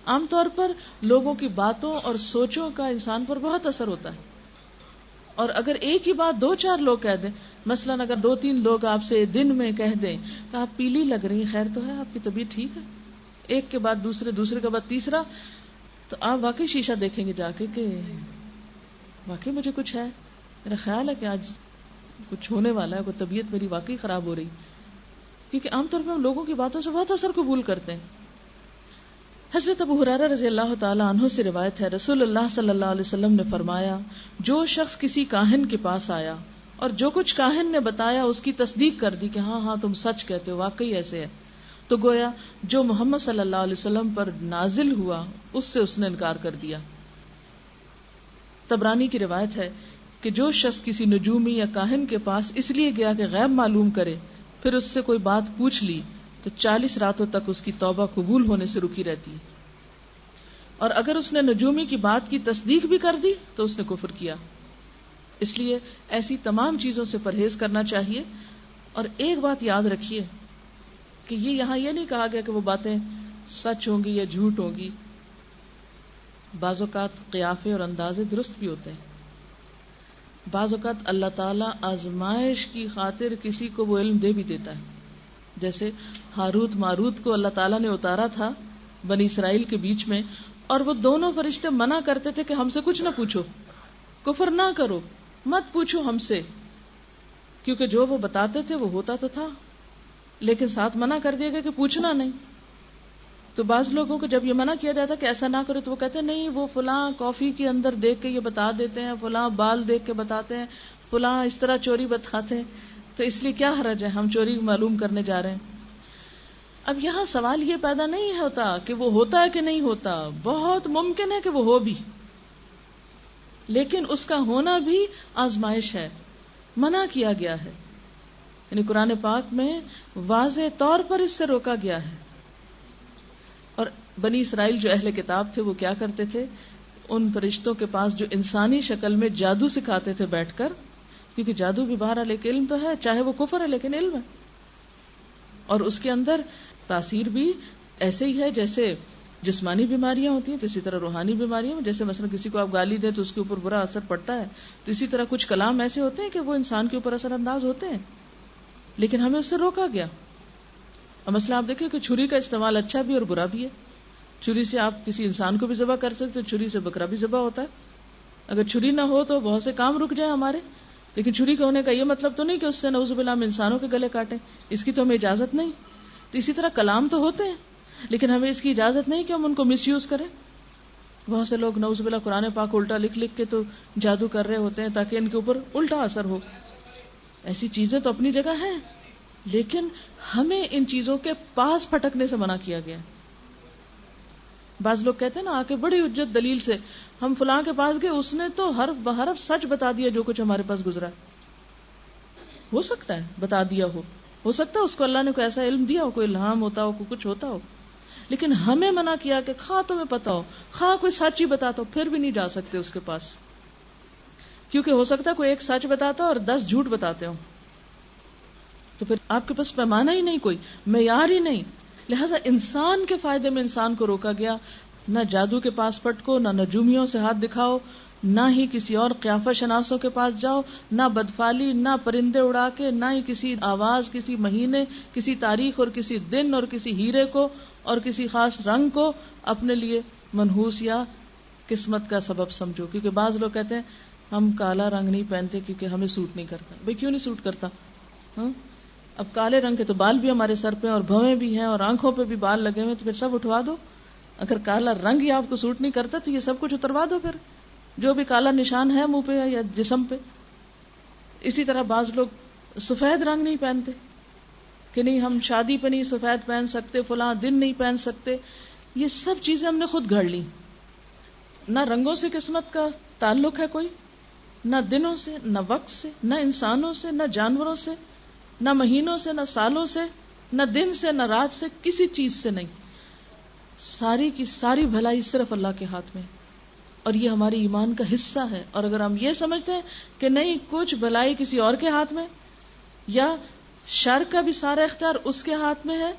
عام طور پر لوگوں کی باتوں اور سوچوں کا انسان پر بہت اثر ہوتا ہے، اور اگر ایک ہی بات 2-4 لوگ کہہ دیں، مثلاً اگر 2-3 لوگ آپ سے دن میں کہہ دیں کہ آپ پیلی لگ رہی ہیں، خیر تو ہے، آپ کی طبیعت ٹھیک ہے، ایک کے بعد دوسرے، دوسرے کے بعد تیسرا، تو آپ واقعی شیشہ دیکھیں گے جا کے کہ واقعی مجھے کچھ ہے، میرا خیال ہے کہ آج کچھ ہونے والا ہے، کوئی طبیعت میری واقعی خراب ہو رہی، کیونکہ عام طور پہ ہم لوگوں کی باتوں سے بہت اثر قبول کرتے ہیں. حضرت ابو ہریرہ رضی اللہ تعالی عنہ سے روایت ہے، رسول اللہ صلی اللہ علیہ وسلم نے فرمایا، جو شخص کسی کاہن کے پاس آیا اور جو کچھ کاہن نے بتایا اس کی تصدیق کر دی کہ ہاں ہاں تم سچ کہتے ہو، واقعی ایسے ہے، تو گویا جو محمد صلی اللہ علیہ وسلم پر نازل ہوا اس سے اس نے انکار کر دیا. طبرانی کی روایت ہے کہ جو شخص کسی نجومی یا کاہن کے پاس اس لیے گیا کہ غیب معلوم کرے، پھر اس سے کوئی بات پوچھ لی تو 40 راتوں تک اس کی توبہ قبول ہونے سے رکی رہتی ہے، اور اگر اس نے نجومی کی بات کی تصدیق بھی کر دی تو اس نے کفر کیا. اس لیے ایسی تمام چیزوں سے پرہیز کرنا چاہیے. اور ایک بات یاد رکھیے کہ یہاں یہ نہیں کہا گیا کہ وہ باتیں سچ ہوں گی یا جھوٹ ہوں گی، بعض اوقات قیافے اور اندازے درست بھی ہوتے ہیں، بعض اوقات اللہ تعالیٰ آزمائش کی خاطر کسی کو وہ علم دے بھی دیتا ہے. جیسے ہاروت ماروت کو اللہ تعالیٰ نے اتارا تھا بنی اسرائیل کے بیچ میں، اور وہ دونوں فرشتے منع کرتے تھے کہ ہم سے کچھ نہ پوچھو، کفر نہ کرو، مت پوچھو ہم سے، کیونکہ جو وہ بتاتے تھے وہ ہوتا تو تھا، لیکن ساتھ منع کر دیا گیا کہ پوچھنا نہیں. تو بعض لوگوں کو جب یہ منع کیا جاتا کہ ایسا نہ کرو تو وہ کہتے ہیں نہیں، وہ فلاں کافی کے اندر دیکھ کے یہ بتا دیتے ہیں، فلاں بال دیکھ کے بتاتے ہیں، فلاں اس طرح چوری بتاتے ہیں، تو اس لیے کیا حرج ہے، ہم چوری معلوم کرنے جا رہے ہیں. اب یہاں سوال یہ پیدا نہیں ہوتا کہ وہ ہوتا ہے کہ نہیں ہوتا، بہت ممکن ہے کہ وہ ہو بھی، لیکن اس کا ہونا بھی آزمائش ہے، منع کیا گیا ہے. یعنی قرآن پاک میں واضح طور پر اس سے روکا گیا ہے. اور بنی اسرائیل جو اہل کتاب تھے وہ کیا کرتے تھے، ان فرشتوں کے پاس جو انسانی شکل میں جادو سکھاتے تھے بیٹھ کر، کیونکہ جادو بھی بہرحال ایک علم تو ہے، چاہے وہ کفر ہے لیکن علم ہے، اور اس کے اندر تاثیر بھی ایسے ہی ہے جیسے جسمانی بیماریاں ہوتی ہیں تو اسی طرح روحانی بیماریاں، جیسے مثلا کسی کو آپ گالی دیں تو اس کے اوپر برا اثر پڑتا ہے، تو اسی طرح کچھ کلام ایسے ہوتے ہیں کہ وہ انسان کے اوپر اثر انداز ہوتے ہیں، لیکن ہمیں اس سے روکا گیا. اور مثلا آپ دیکھیں کہ چھری کا استعمال اچھا بھی اور برا بھی ہے. چھری سے آپ کسی انسان کو بھی ذبح کر سکتے، چھری سے بکرا بھی ذبح ہوتا ہے. اگر چھری نہ ہو تو بہت سے کام رک جائیں ہمارے، لیکن چھری کا ہونے کا یہ مطلب تو نہیں کہ اس سے نعوذ باللہ ہم انسانوں کے گلے کاٹیں، اس کی تو ہمیں اجازت نہیں. تو اسی طرح کلام تو ہوتے ہیں لیکن ہمیں اس کی اجازت نہیں کہ ہم ان کو مس یوز کریں. بہت سے لوگ نعوذ باللہ قرآن پاک الٹا لکھ لکھ کے تو جادو کر رہے ہوتے ہیں تاکہ ان کے اوپر الٹا اثر ہو. ایسی چیزیں تو اپنی جگہ ہیں، لیکن ہمیں ان چیزوں کے پاس پھٹکنے سے منع کیا گیا. بعض لوگ کہتے ہیں نا، آ کے بڑی حجت دلیل سے ہم فلاں کے پاس گئے، اس نے تو حرف بحرف سچ بتا دیا جو کچھ ہمارے پاس گزرا. ہو سکتا ہے بتا دیا ہو سکتا ہے اس کو اللہ نے کوئی ایسا علم دیا ہو، کوئی الہام ہوتا ہو، کوئی کچھ ہوتا ہو، لیکن ہمیں منع کیا کہ خواہ تمہیں پتا ہو، خواہ کوئی سچ ہی بتاتا ہو، پھر بھی نہیں جا سکتے اس کے پاس، کیونکہ ہو سکتا ہے کوئی ایک سچ بتاتا اور 10 جھوٹ بتاتے ہوں، تو پھر آپ کے پاس پیمانہ ہی نہیں، کوئی معیار ہی نہیں. لہذا انسان کے فائدے میں انسان کو روکا گیا. نہ جادو کے پاس پٹکو، نہ نجومیوں سے ہاتھ دکھاؤ، نہ ہی کسی اور قیافہ شناسوں کے پاس جاؤ، نہ بدفالی، نہ پرندے اڑا کے، نہ ہی کسی آواز، کسی مہینے، کسی تاریخ اور کسی دن اور کسی ہیرے کو اور کسی خاص رنگ کو اپنے لیے منحوس یا قسمت کا سبب سمجھو. کیونکہ بعض لوگ کہتے ہیں ہم کالا رنگ نہیں پہنتے کیونکہ ہمیں سوٹ نہیں کرتا. بھئی کیوں نہیں سوٹ کرتا؟ اب کالے رنگ کے تو بال بھی ہمارے سر پہ اور بھویں بھی ہیں اور آنکھوں پہ بھی بال لگے ہوئے، تو پھر سب اٹھوا دو. اگر کالا رنگ ہی آپ کو سوٹ نہیں کرتا تو یہ سب کچھ اتروا دو، پھر جو بھی کالا نشان ہے منہ پہ یا جسم پہ. اسی طرح بعض لوگ سفید رنگ نہیں پہنتے کہ نہیں ہم شادی پہ نہیں سفید پہن سکتے، فلاں دن نہیں پہن سکتے. یہ سب چیزیں ہم نے خود گھڑ لی. نہ رنگوں سے قسمت کا تعلق ہے کوئی، نہ دنوں سے، نہ وقت سے، نہ انسانوں سے، نہ جانوروں سے، نہ مہینوں سے، نہ سالوں سے، نہ دن سے، نہ رات سے، کسی چیز سے نہیں. ساری کی ساری بھلائی صرف اللہ کے ہاتھ میں، اور یہ ہماری ایمان کا حصہ ہے. اور اگر ہم یہ سمجھتے ہیں کہ نہیں کچھ بھلائی کسی اور کے ہاتھ میں، یا شر کا بھی سارا اختیار اس کے ہاتھ میں ہے،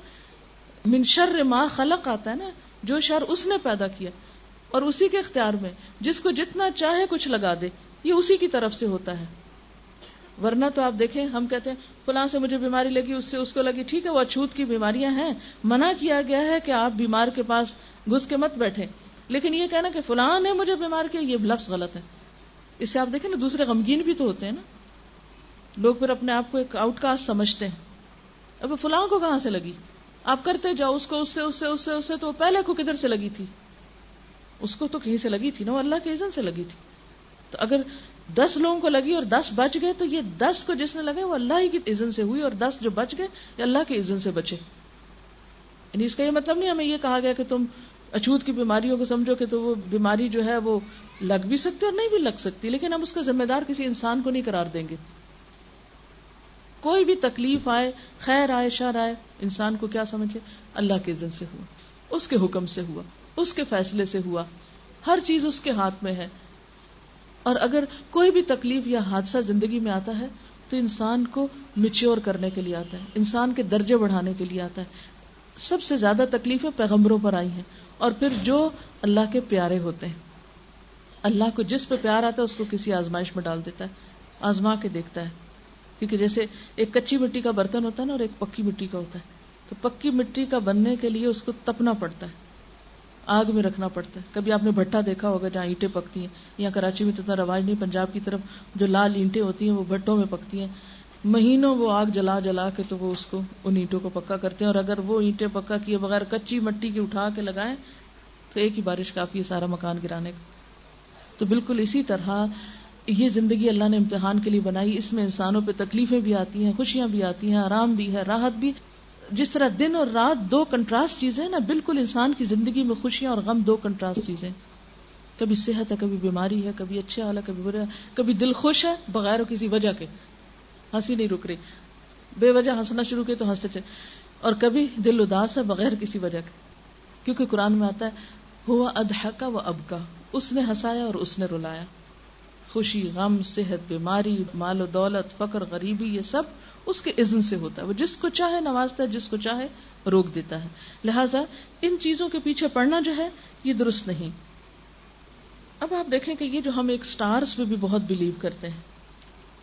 من شر ما خلق آتا ہے نا، جو شر اس نے پیدا کیا اور اسی کے اختیار میں، جس کو جتنا چاہے کچھ لگا دے، یہ اسی کی طرف سے ہوتا ہے. ورنہ تو آپ دیکھیں ہم کہتے ہیں فلاں سے مجھے بیماری لگی، اس سے اس کو لگی، ٹھیک ہے وہ اچھوت کی بیماریاں ہیں، منع کیا گیا ہے کہ آپ بیمار کے پاس گھس کے مت بیٹھیں، لیکن یہ کہنا کہ فلاں نے مجھے بیمار کیا، یہ لفظ غلط ہے. اس سے آپ دیکھیں نا دوسرے غمگین بھی تو ہوتے ہیں نا. لوگ پھر اپنے آپ کو ایک آؤٹ کاسٹ سمجھتے ہیں. اب فلاں کو کہاں سے لگی؟ آپ کرتے جاؤ اس کو، اس سے تو پہلے کو کدھر سے لگی تھی؟ اس کو تو کہیں سے لگی تھی نا، وہ اللہ کے اذن سے لگی تھی. تو اگر 10 لوگوں کو لگی اور 10 بچ گئے تو یہ 10 کو جس نے لگے وہ اللہ ہی کی اذن سے ہوئی، اور 10 جو بچ گئے یہ اللہ کے اذن سے بچے. یعنی اس کا یہ مطلب نہیں ہمیں یہ کہا گیا کہ تم اچھوت کی بیماریوں کو سمجھو کہ تو وہ بیماری جو ہے وہ لگ بھی سکتی اور نہیں بھی لگ سکتی، لیکن ہم اس کا ذمہ دار کسی انسان کو نہیں قرار دیں گے. کوئی بھی تکلیف آئے، خیر آئے، شر آئے، انسان کو کیا سمجھے؟ اللہ کے اذن سے ہوا، اس کے حکم سے ہوا، اس کے فیصلے سے ہوا، ہر چیز اس کے ہاتھ میں ہے. اور اگر کوئی بھی تکلیف یا حادثہ زندگی میں آتا ہے تو انسان کو میچور کرنے کے لیے آتا ہے، انسان کے درجے بڑھانے کے لیے آتا ہے. سب سے زیادہ تکلیفیں پیغمبروں پر آئی ہیں، اور پھر جو اللہ کے پیارے ہوتے ہیں. اللہ کو جس پہ پیار آتا ہے اس کو کسی آزمائش میں ڈال دیتا ہے، آزما کے دیکھتا ہے. کیونکہ جیسے ایک کچی مٹی کا برتن ہوتا ہے نا اور ایک پکی مٹی کا ہوتا ہے، تو پکی مٹی کا بننے کے لیے اس کو تپنا پڑتا ہے، آگ میں رکھنا پڑتا ہے. کبھی آپ نے بھٹا دیکھا ہوگا جہاں اینٹیں پکتی ہیں، یہاں کراچی میں تو اتنا رواج نہیں، پنجاب کی طرف جو لال اینٹیں ہوتی ہیں وہ بھٹوں میں پکتی ہیں، مہینوں وہ آگ جلا جلا کے تو وہ اس کو ان اینٹوں کو پکا کرتے ہیں. اور اگر وہ اینٹیں پکا کیے بغیر کچی مٹی کی اٹھا کے لگائیں تو ایک ہی بارش کافی ہے سارا مکان گرانے کا. تو بالکل اسی طرح یہ زندگی اللہ نے امتحان کے لیے بنائی. اس میں انسانوں پہ تکلیفیں بھی آتی ہیں، خوشیاں بھی آتی ہیں، آرام بھی ہے، راحت بھی. جس طرح دن اور رات 2 کنٹراسٹ چیزیں نا، بالکل انسان کی زندگی میں خوشیاں اور غم 2 کنٹراسٹ چیزیں. کبھی صحت ہے، کبھی بیماری ہے، کبھی اچھا حال ہے، کبھی برا، کبھی دل خوش ہے بغیر کسی وجہ کے، ہنسی نہیں رک رہی، بے وجہ ہنسنا شروع کیے تو ہنستے چلے، اور کبھی دل اداس ہے بغیر کسی وجہ کے. کیونکہ قرآن میں آتا ہے ہوا اضحک و ابکا، اس نے ہنسایا اور اس نے رلایا. خوشی، غم، صحت، بیماری، مال و دولت، فقر، غریبی، یہ سب اس کے اذن سے ہوتا ہے. وہ جس کو چاہے نوازتا ہے، جس کو چاہے روک دیتا ہے. لہٰذا ان چیزوں کے پیچھے پڑنا جو ہے یہ درست نہیں. اب آپ دیکھیں کہ یہ جو ہم ایک سٹارز پہ بھی بہت بلیو کرتے ہیں،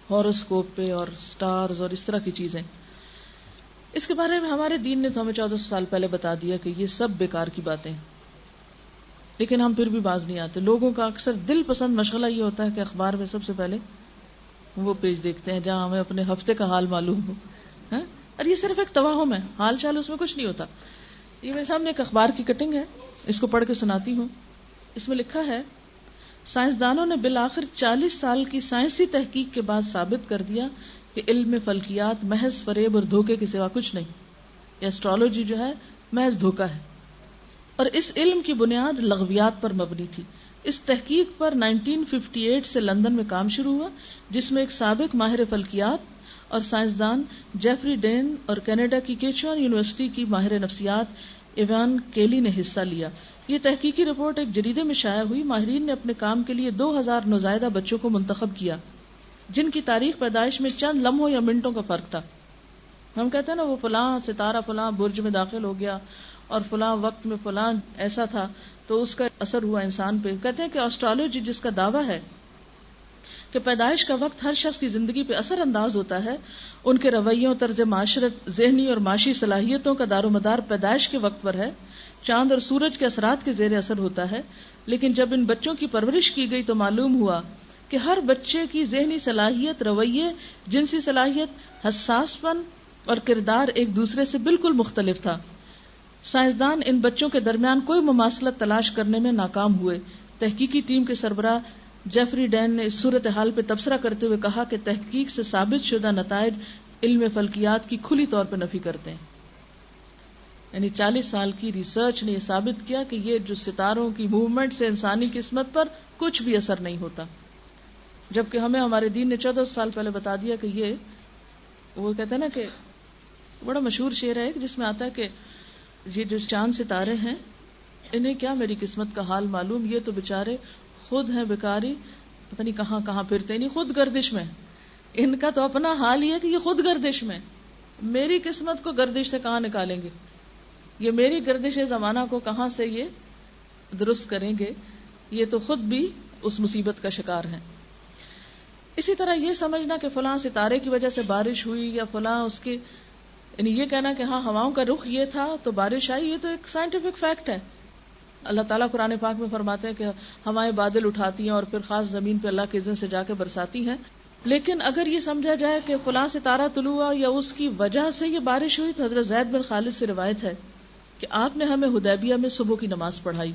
ہاروسکوپ پہ اور سٹارز اور اس طرح کی چیزیں، اس کے بارے میں ہمارے دین نے تو ہمیں 1400 سال پہلے بتا دیا کہ یہ سب بیکار کی باتیں ہیں. لیکن ہم پھر بھی باز نہیں آتے. لوگوں کا اکثر دل پسند مشغلہ یہ ہوتا ہے کہ اخبار میں سب سے پہلے وہ پیج دیکھتے ہیں جہاں ہمیں اپنے ہفتے کا حال معلوم ہو. اور یہ صرف ایک توہم ہے، حال چال اس میں کچھ نہیں ہوتا. یہ میرے سامنے ایک اخبار کی کٹنگ ہے، اس کو پڑھ کے سناتی ہوں. اس میں لکھا ہے سائنسدانوں نے بالآخر 40 سال کی سائنسی تحقیق کے بعد ثابت کر دیا کہ علم فلکیات محض فریب اور دھوکے کے سوا کچھ نہیں. یہ ایسٹرالوجی جو ہے محض دھوکا ہے، اور اس علم کی بنیاد لغویات پر مبنی تھی. اس تحقیق پر 1958 سے لندن میں کام شروع ہوا، جس میں ایک سابق ماہر فلکیات اور سائنسدان جیفری ڈین اور کینیڈا کی کیچوان یونیورسٹی کی ماہر نفسیات ایوان کیلی نے حصہ لیا. یہ تحقیقی رپورٹ ایک جریدے میں شائع ہوئی. ماہرین نے اپنے کام کے لیے 2000 نوزائیدہ بچوں کو منتخب کیا جن کی تاریخ پیدائش میں چند لمحوں یا منٹوں کا فرق تھا. ہم کہتے ہیں نا وہ فلاں ستارہ فلاں برج میں داخل ہو گیا اور فلاں وقت میں فلاں ایسا تھا تو اس کا اثر ہوا انسان پہ. کہتے ہیں کہ آسٹرالوجی جس کا دعویٰ ہے کہ پیدائش کا وقت ہر شخص کی زندگی پہ اثر انداز ہوتا ہے، ان کے رویوں، طرز معاشرت، ذہنی اور معاشی صلاحیتوں کا دار و مدار پیدائش کے وقت پر ہے. چاند اور سورج کے اثرات کے زیر اثر ہوتا ہے. لیکن جب ان بچوں کی پرورش کی گئی تو معلوم ہوا کہ ہر بچے کی ذہنی صلاحیت، رویے، جنسی صلاحیت، حساس پن اور کردار ایک دوسرے سے بالکل مختلف تھا. سائنسدان ان بچوں کے درمیان کوئی مماثلت تلاش کرنے میں ناکام ہوئے. تحقیقی ٹیم کے سربراہ جیفری ڈین نے اس صورتحال پہ تبصرہ کرتے ہوئے کہا کہ تحقیق سے ثابت شدہ نتائج علم فلکیات کی کھلی طور پہ نفی کرتے ہیں. یعنی 40 سال کی ریسرچ نے یہ ثابت کیا کہ یہ جو ستاروں کی موومنٹ سے انسانی قسمت پر کچھ بھی اثر نہیں ہوتا، جبکہ ہمیں ہمارے دین نے 1400 سال پہلے بتا دیا کہ یہ، وہ کہتے ہیں نا کہ بڑا مشہور شعر ہے جس میں آتا ہے کہ یہ جو چاند ستارے ہیں انہیں کیا میری قسمت کا حال معلوم، یہ تو بےچارے خود ہیں بیکاری، پتہ نہیں کہاں کہاں پھرتے، نہیں خود گردش میں، ان کا تو اپنا حال ہی ہے کہ یہ خود گردش میں، میری قسمت کو گردش سے کہاں نکالیں گے. یہ میری گردش زمانہ کو کہاں سے یہ درست کریں گے، یہ تو خود بھی اس مصیبت کا شکار ہیں۔ اسی طرح یہ سمجھنا کہ فلاں ستارے کی وجہ سے بارش ہوئی یا فلاں اس کی، یعنی یہ کہنا کہ ہاں ہواؤں کا رخ یہ تھا تو بارش آئی، یہ تو ایک سائنٹیفک فیکٹ ہے۔ اللہ تعالیٰ قرآن پاک میں فرماتے ہیں کہ ہوائیں بادل اٹھاتی ہیں اور پھر خاص زمین پہ اللہ کے اذن سے جا کے برساتی ہیں۔ لیکن اگر یہ سمجھا جائے کہ فلاں ستارہ طلوع ہوا یا اس کی وجہ سے یہ بارش ہوئی، تو حضرت زید بن خالد سے روایت ہے کہ آپ نے ہمیں حدیبیہ میں صبح کی نماز پڑھائی،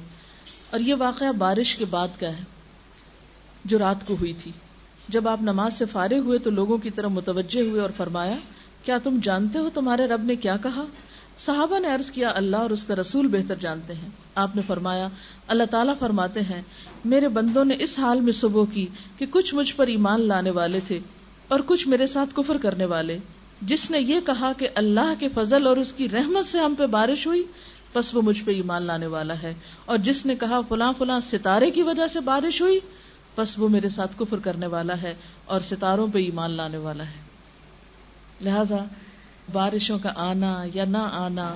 اور یہ واقعہ بارش کے بعد کا ہے جو رات کو ہوئی تھی۔ جب آپ نماز سے فارغ ہوئے تو لوگوں کی طرف متوجہ ہوئے اور فرمایا، کیا تم جانتے ہو تمہارے رب نے کیا کہا؟ صحابہ نے عرض کیا، اللہ اور اس کا رسول بہتر جانتے ہیں۔ آپ نے فرمایا، اللہ تعالیٰ فرماتے ہیں، میرے بندوں نے اس حال میں صبح کی کہ کچھ مجھ پر ایمان لانے والے تھے اور کچھ میرے ساتھ کفر کرنے والے۔ جس نے یہ کہا کہ اللہ کے فضل اور اس کی رحمت سے ہم پہ بارش ہوئی، پس وہ مجھ پہ ایمان لانے والا ہے، اور جس نے کہا فلاں فلاں ستارے کی وجہ سے بارش ہوئی، پس وہ میرے ساتھ کفر کرنے والا ہے اور ستاروں پہ ایمان لانے والا ہے۔ لہذا بارشوں کا آنا یا نہ آنا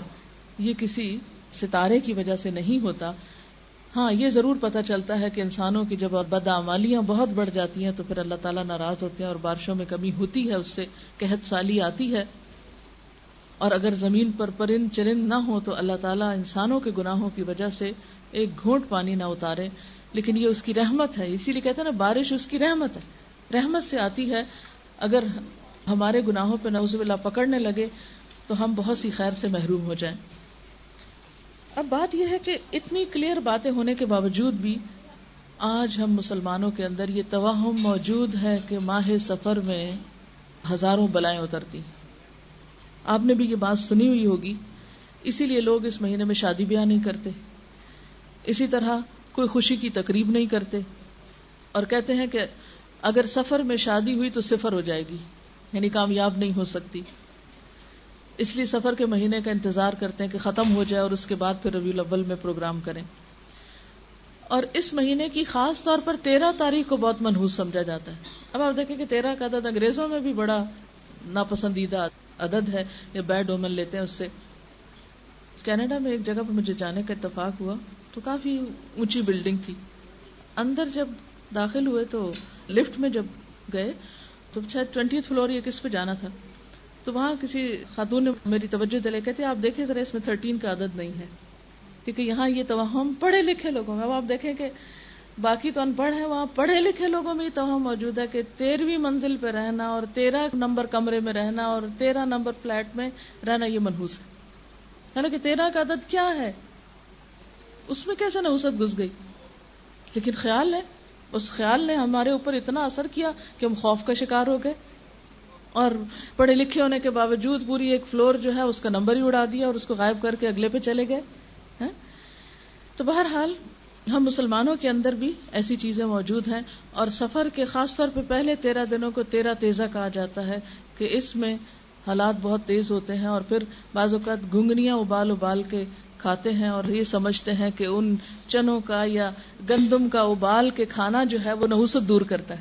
یہ کسی ستارے کی وجہ سے نہیں ہوتا۔ ہاں یہ ضرور پتہ چلتا ہے کہ انسانوں کی جب بدعمالیاں بہت بڑھ جاتی ہیں تو پھر اللہ تعالیٰ ناراض ہوتے ہیں اور بارشوں میں کمی ہوتی ہے، اس سے قحط سالی آتی ہے۔ اور اگر زمین پر پرند چرند نہ ہو تو اللہ تعالیٰ انسانوں کے گناہوں کی وجہ سے ایک گھونٹ پانی نہ اتارے، لیکن یہ اس کی رحمت ہے۔ اسی لیے کہتے ہیں نا، بارش اس کی رحمت ہے، رحمت سے آتی ہے۔ اگر ہمارے گناہوں پہ نعوذ باللہ پکڑنے لگے تو ہم بہت سی خیر سے محروم ہو جائیں۔ اب بات یہ ہے کہ اتنی کلیئر باتیں ہونے کے باوجود بھی آج ہم مسلمانوں کے اندر یہ توہم موجود ہے کہ ماہ سفر میں ہزاروں بلائیں اترتی۔ آپ نے بھی یہ بات سنی ہوئی ہوگی، اسی لیے لوگ اس مہینے میں شادی بیاہ نہیں کرتے، اسی طرح کوئی خوشی کی تقریب نہیں کرتے، اور کہتے ہیں کہ اگر سفر میں شادی ہوئی تو صفر ہو جائے گی، یعنی کامیاب نہیں ہو سکتی، اس لیے سفر کے مہینے کا انتظار کرتے ہیں کہ ختم ہو جائے اور اس کے بعد پھر ربیع الاول میں پروگرام کریں۔ اور اس مہینے کی خاص طور پر 13 تاریخ کو بہت منحوس سمجھا جاتا ہے۔ اب آپ دیکھیں کہ 13 کا عدد انگریزوں میں بھی بڑا ناپسندیدہ عدد ہے، یا بیڈ اومن لیتے ہیں اس سے۔ کینیڈا میں ایک جگہ پر مجھے جانے کا اتفاق ہوا تو کافی اونچی بلڈنگ تھی، اندر جب داخل ہوئے تو لفٹ میں جب گئے تو شاید 20th فلور یا کس پہ جانا تھا، تو وہاں کسی خاتون نے میری توجہ دلائی، کہتے آپ دیکھیں ذرا اس میں 13 کا عدد نہیں ہے، کیونکہ یہاں یہ توہم پڑھے لکھے لوگوں میں، اب آپ دیکھیں کہ باقی تو ان پڑھ ہیں، وہاں پڑھے لکھے لوگوں میں یہ توہم موجود ہے کہ 13ویں منزل پہ رہنا اور 13 نمبر کمرے میں رہنا اور 13 نمبر فلیٹ میں رہنا یہ منحوس ہے۔ حالانکہ 13 کا عدد کیا ہے، اس میں کیسے نحوست گھس گئی؟ لیکن خیال ہے، اس خیال نے ہمارے اوپر اتنا اثر کیا کہ ہم خوف کا شکار ہو گئے، اور پڑھے لکھے ہونے کے باوجود پوری ایک فلور جو ہے اس کا نمبر ہی اڑا دیا اور اس کو غائب کر کے اگلے پہ چلے گئے۔ تو بہرحال ہم مسلمانوں کے اندر بھی ایسی چیزیں موجود ہیں، اور سفر کے خاص طور پہ پہلے 13 دنوں کو 13 تیزہ کہا جاتا ہے کہ اس میں حالات بہت تیز ہوتے ہیں، اور پھر بعض اوقات گھنگنیاں ابال ابال کے کھاتے ہیں اور یہ سمجھتے ہیں کہ ان چنوں کا یا گندم کا ابال کے کھانا جو ہے وہ نحوست دور کرتا ہے،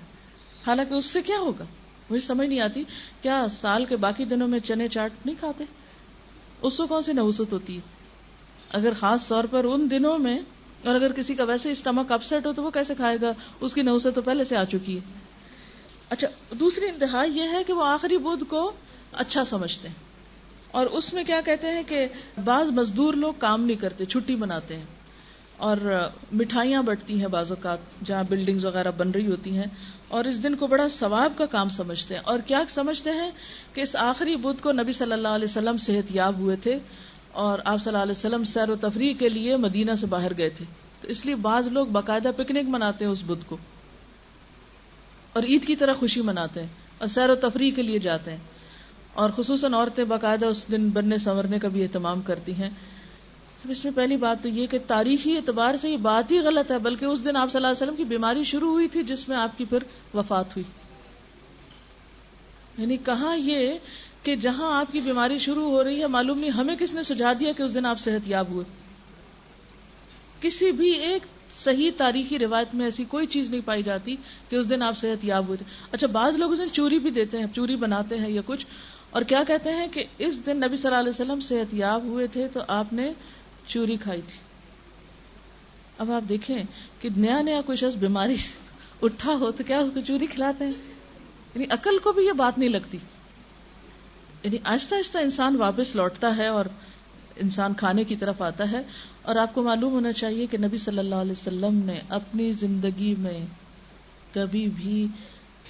حالانکہ اس سے کیا ہوگا مجھے سمجھ نہیں آتی۔ کیا سال کے باقی دنوں میں چنے چاٹ نہیں کھاتے؟ اس کو کون سی نحوست ہوتی ہے؟ اگر خاص طور پر ان دنوں میں، اور اگر کسی کا ویسے اسٹمک اپسیٹ ہو تو وہ کیسے کھائے گا، اس کی نحوست تو پہلے سے آ چکی ہے۔ اچھا، دوسری انتہا یہ ہے کہ وہ آخری بدھ کو اچھا سمجھتے ہیں، اور اس میں کیا کہتے ہیں کہ بعض مزدور لوگ کام نہیں کرتے، چھٹی مناتے ہیں، اور مٹھائیاں بٹتی ہیں بعض اوقات جہاں بلڈنگز وغیرہ بن رہی ہوتی ہیں، اور اس دن کو بڑا ثواب کا کام سمجھتے ہیں۔ اور کیا سمجھتے ہیں کہ اس آخری بدھ کو نبی صلی اللہ علیہ وسلم صحت یاب ہوئے تھے، اور آپ صلی اللہ علیہ وسلم سیر و تفریح کے لیے مدینہ سے باہر گئے تھے، تو اس لیے بعض لوگ باقاعدہ پکنک مناتے ہیں اس بدھ کو، اور عید کی طرح خوشی مناتے ہیں اور سیر و تفریح کے لیے جاتے ہیں، اور خصوصاً عورتیں باقاعدہ اس دن بننے سنورنے کا بھی اہتمام کرتی ہیں۔ اس میں پہلی بات تو یہ کہ تاریخی اعتبار سے یہ بات ہی غلط ہے، بلکہ اس دن آپ صلی اللہ علیہ وسلم کی بیماری شروع ہوئی تھی جس میں آپ کی پھر وفات ہوئی۔ یعنی کہاں یہ کہ جہاں آپ کی بیماری شروع ہو رہی ہے، معلوم نہیں ہمیں کس نے سجھا دیا کہ اس دن آپ صحت یاب ہوئے۔ کسی بھی ایک صحیح تاریخی روایت میں ایسی کوئی چیز نہیں پائی جاتی کہ اس دن آپ صحت یاب ہوئے تھے۔ اچھا، بعض لوگ اس دن چوری بھی دیتے ہیں، چوری بناتے ہیں یا کچھ، اور کیا کہتے ہیں کہ اس دن نبی صلی اللہ علیہ وسلم صحت یاب ہوئے تھے تو آپ نے چوری کھائی تھی. اب آپ دیکھیں کہ نیا نیا کوئی شخص بیماری سے اٹھا ہو تو کیا اس کو چوری کھلاتے ہیں؟ یعنی عقل کو بھی یہ بات نہیں لگتی. یعنی آہستہ آہستہ انسان واپس لوٹتا ہے اور انسان کھانے کی طرف آتا ہے. اور آپ کو معلوم ہونا چاہیے کہ نبی صلی اللہ علیہ وسلم نے اپنی زندگی میں کبھی بھی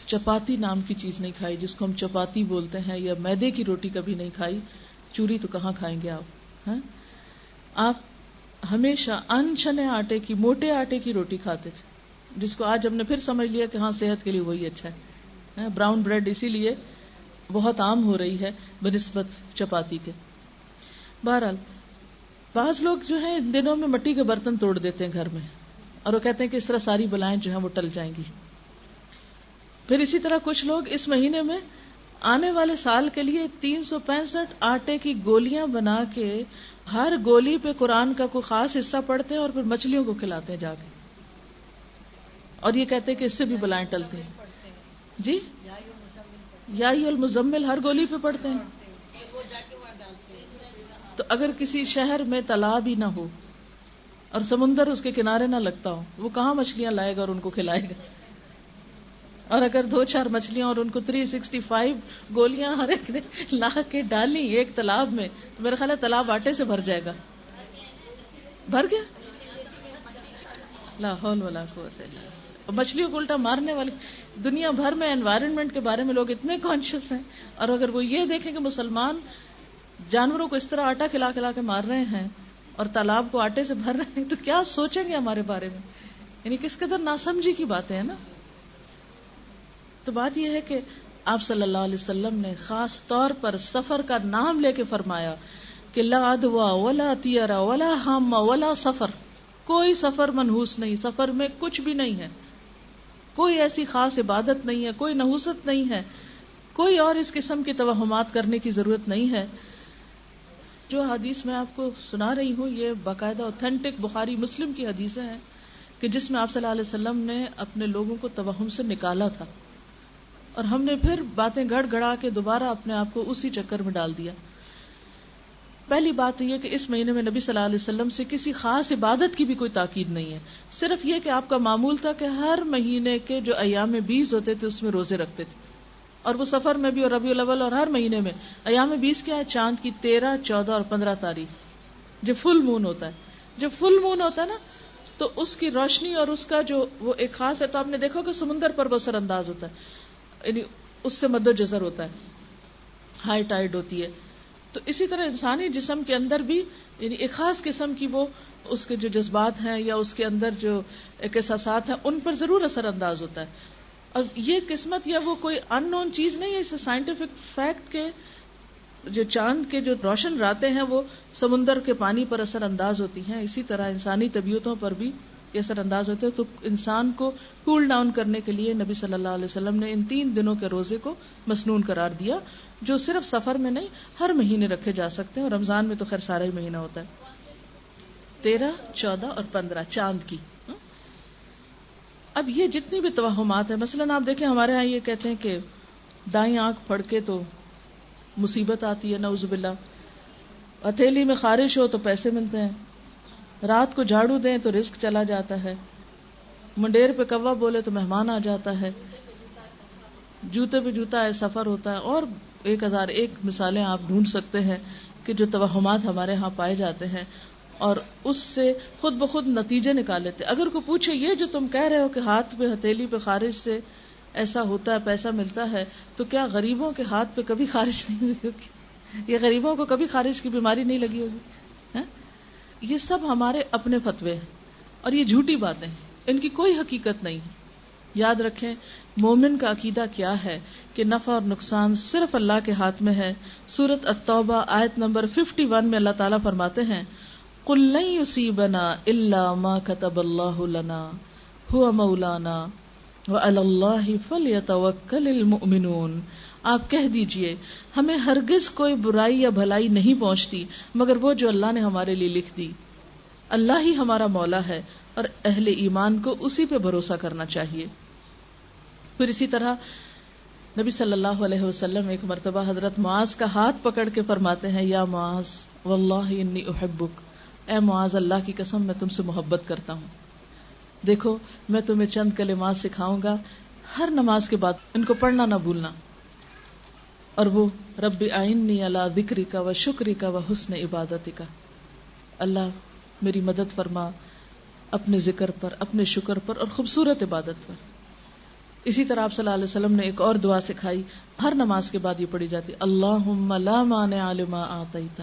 چپاتی نام کی چیز نہیں کھائی، جس کو ہم چپاتی بولتے ہیں، یا میدے کی روٹی کبھی نہیں کھائی. چوری تو کہاں کھائیں گے آپ؟ آپ ہمیشہ انچنے آٹے کی، موٹے آٹے کی روٹی کھاتے تھے، جس کو آج ہم نے پھر سمجھ لیا کہ ہاں صحت کے لیے وہی اچھا ہے. براؤن بریڈ اسی لیے بہت عام ہو رہی ہے بنسبت چپاتی کے. بہرحال بعض لوگ جو ہیں ان دنوں میں مٹی کے برتن توڑ دیتے ہیں گھر میں، اور وہ کہتے ہیں کہ اس طرح ساری بلائیں جو ہیں وہ ٹل جائیں گی. پھر اسی طرح کچھ لوگ اس مہینے میں آنے والے سال کے لیے 365 آٹے کی گولیاں بنا کے ہر گولی پہ قرآن کا کوئی خاص حصہ پڑھتے ہیں اور پھر مچھلیوں کو کھلاتے ہیں جا کے، اور یہ کہتے ہیں کہ اس سے بھی بلائیں ٹلتی ہیں. جی یا ایھا المزمل ہر گولی پہ پڑھتے ہیں. تو اگر کسی شہر میں تالاب ہی نہ ہو اور سمندر اس کے کنارے نہ لگتا ہو، وہ کہاں مچھلیاں لائے گا اور ان کو کھلائے گا؟ اور اگر 2-4 مچھلیاں اور ان کو 365 گولیاں ہر ایک نے لا کے ڈالی ایک تالاب میں، تو میرا خیال ہے تالاب آٹے سے بھر جائے گا. بھر گیا؟ لا حول ولا قوت الا باللہ. مچھلیوں کو الٹا مارنے والی دنیا بھر میں انوائرنمنٹ کے بارے میں لوگ اتنے کانشیس ہیں، اور اگر وہ یہ دیکھیں کہ مسلمان جانوروں کو اس طرح آٹا کھلا کھلا کے مار رہے ہیں اور تالاب کو آٹے سے بھر رہے ہیں، تو کیا سوچیں گے ہمارے بارے میں؟ یعنی کس قدر ناسمجھی کی باتیں ہیں نا. تو بات یہ ہے کہ آپ صلی اللہ علیہ وسلم نے خاص طور پر سفر کا نام لے کے فرمایا کہ لا عدوى ولا طیرہ ولا ہم ولا سفر. کوئی سفر منحوس نہیں، سفر میں کچھ بھی نہیں ہے، کوئی ایسی خاص عبادت نہیں ہے، کوئی نحوست نہیں ہے، کوئی اور اس قسم کی توہمات کرنے کی ضرورت نہیں ہے. جو حدیث میں آپ کو سنا رہی ہوں یہ باقاعدہ اوتھینٹک بخاری مسلم کی حدیثیں ہیں کہ جس میں آپ صلی اللہ علیہ وسلم نے اپنے لوگوں کو توہم سے نکالا تھا، اور ہم نے پھر باتیں گڑ گڑا کے دوبارہ اپنے آپ کو اسی چکر میں ڈال دیا. پہلی بات تو یہ کہ اس مہینے میں نبی صلی اللہ علیہ وسلم سے کسی خاص عبادت کی بھی کوئی تاکید نہیں ہے، صرف یہ کہ آپ کا معمول تھا کہ ہر مہینے کے جو ایام 20 ہوتے تھے اس میں روزے رکھتے تھے، اور وہ سفر میں بھی اور ربیع الاول اور ہر مہینے میں. ایام 20 کیا ہے؟ چاند کی 13، 14 اور 15 تاریخ جب فل مون ہوتا ہے. جب فل مون ہوتا ہے نا تو اس کی روشنی اور اس کا جو وہ ایک خاص ہے. تو آپ نے دیکھا کہ سمندر پر بہت اثر انداز ہوتا ہے، یعنی اس سے مد و جزر ہوتا ہے، ہائی ٹائیڈ ہوتی ہے. تو اسی طرح انسانی جسم کے اندر بھی یعنی ایک خاص قسم کی وہ اس کے جو جذبات ہیں یا اس کے اندر جو ایک احساسات ہیں ان پر ضرور اثر انداز ہوتا ہے. اور یہ قسمت یا وہ کوئی ان نون چیز نہیں ہے، اسے سائنٹیفک فیکٹ کے جو چاند کے جو روشن راتیں ہیں وہ سمندر کے پانی پر اثر انداز ہوتی ہیں، اسی طرح انسانی طبیعتوں پر بھی یہ اثر انداز ہوتے ہیں. تو انسان کو کول ڈاؤن کرنے کے لیے نبی صلی اللہ علیہ وسلم نے ان 3 دنوں کے روزے کو مسنون قرار دیا، جو صرف سفر میں نہیں ہر مہینے رکھے جا سکتے ہیں. اور رمضان میں تو خیر سارا ہی مہینہ ہوتا ہے، 13، 14 اور 15 چاند کی. اب یہ جتنی بھی توہمات ہیں، مثلا آپ دیکھیں ہمارے ہاں یہ کہتے ہیں کہ دائیں آنکھ پھڑ کے تو مصیبت آتی ہے، نعوذ باللہ. ہتھیلی میں خارش ہو تو پیسے ملتے ہیں، رات کو جھاڑو دیں تو رزق چلا جاتا ہے، منڈیر پہ کوا بولے تو مہمان آ جاتا ہے، جوتے پہ جوتا ہے سفر ہوتا ہے، اور 1001 مثالیں آپ ڈھونڈ سکتے ہیں کہ جو توہمات ہمارے ہاں پائے جاتے ہیں، اور اس سے خود بخود نتیجے نکال لیتے. اگر کوئی پوچھے یہ جو تم کہہ رہے ہو کہ ہاتھ پہ ہتھیلی پہ خارش سے ایسا ہوتا ہے پیسہ ملتا ہے، تو کیا غریبوں کے ہاتھ پہ کبھی خارش نہیں ہوئی ہوگی؟ یہ غریبوں کو کبھی خارش کی بیماری نہیں لگی ہوگی؟ یہ سب ہمارے اپنے فتوے ہیں اور یہ جھوٹی باتیں ہیں، ان کی کوئی حقیقت نہیں. یاد رکھیں مومن کا عقیدہ کیا ہے کہ نفع اور نقصان صرف اللہ کے ہاتھ میں ہے. سورۃ التوبہ آیت نمبر 51 میں اللہ تعالیٰ فرماتے ہیں قُلْ لَن يُصِيبَنَا إِلَّا مَا كَتَبَ اللَّهُ لَنَا هُوَ مَوْلَانَا وَعَلَى اللَّهِ فَلْيَتَوَكَّلِ الْمُؤْمِنُونَ. آپ کہہ دیجئے ہمیں ہرگز کوئی برائی یا بھلائی نہیں پہنچتی مگر وہ جو اللہ نے ہمارے لیے لکھ دی. اللہ ہی ہمارا مولا ہے اور اہل ایمان کو اسی پہ بھروسہ کرنا چاہیے. پھر اسی طرح نبی صلی اللہ علیہ وسلم ایک مرتبہ حضرت معاذ کا ہاتھ پکڑ کے فرماتے ہیں یا معاذ واللہ انی احبک، اے معاذ اللہ کی قسم میں تم سے محبت کرتا ہوں. دیکھو میں تمہیں چند کلمات سکھاؤں گا، ہر نماز کے بعد ان کو پڑھنا نہ بھولنا. اور وہ رب اعنی علی ذکرک و شکرک و حسن عبادتک، اللہ میری مدد فرما اپنے ذکر پر، اپنے شکر پر اور خوبصورت عبادت پر. اسی طرح آپ صلی اللہ علیہ وسلم نے ایک اور دعا سکھائی، ہر نماز کے بعد یہ پڑھی جاتی، اللہم لا مانع لما اعطیت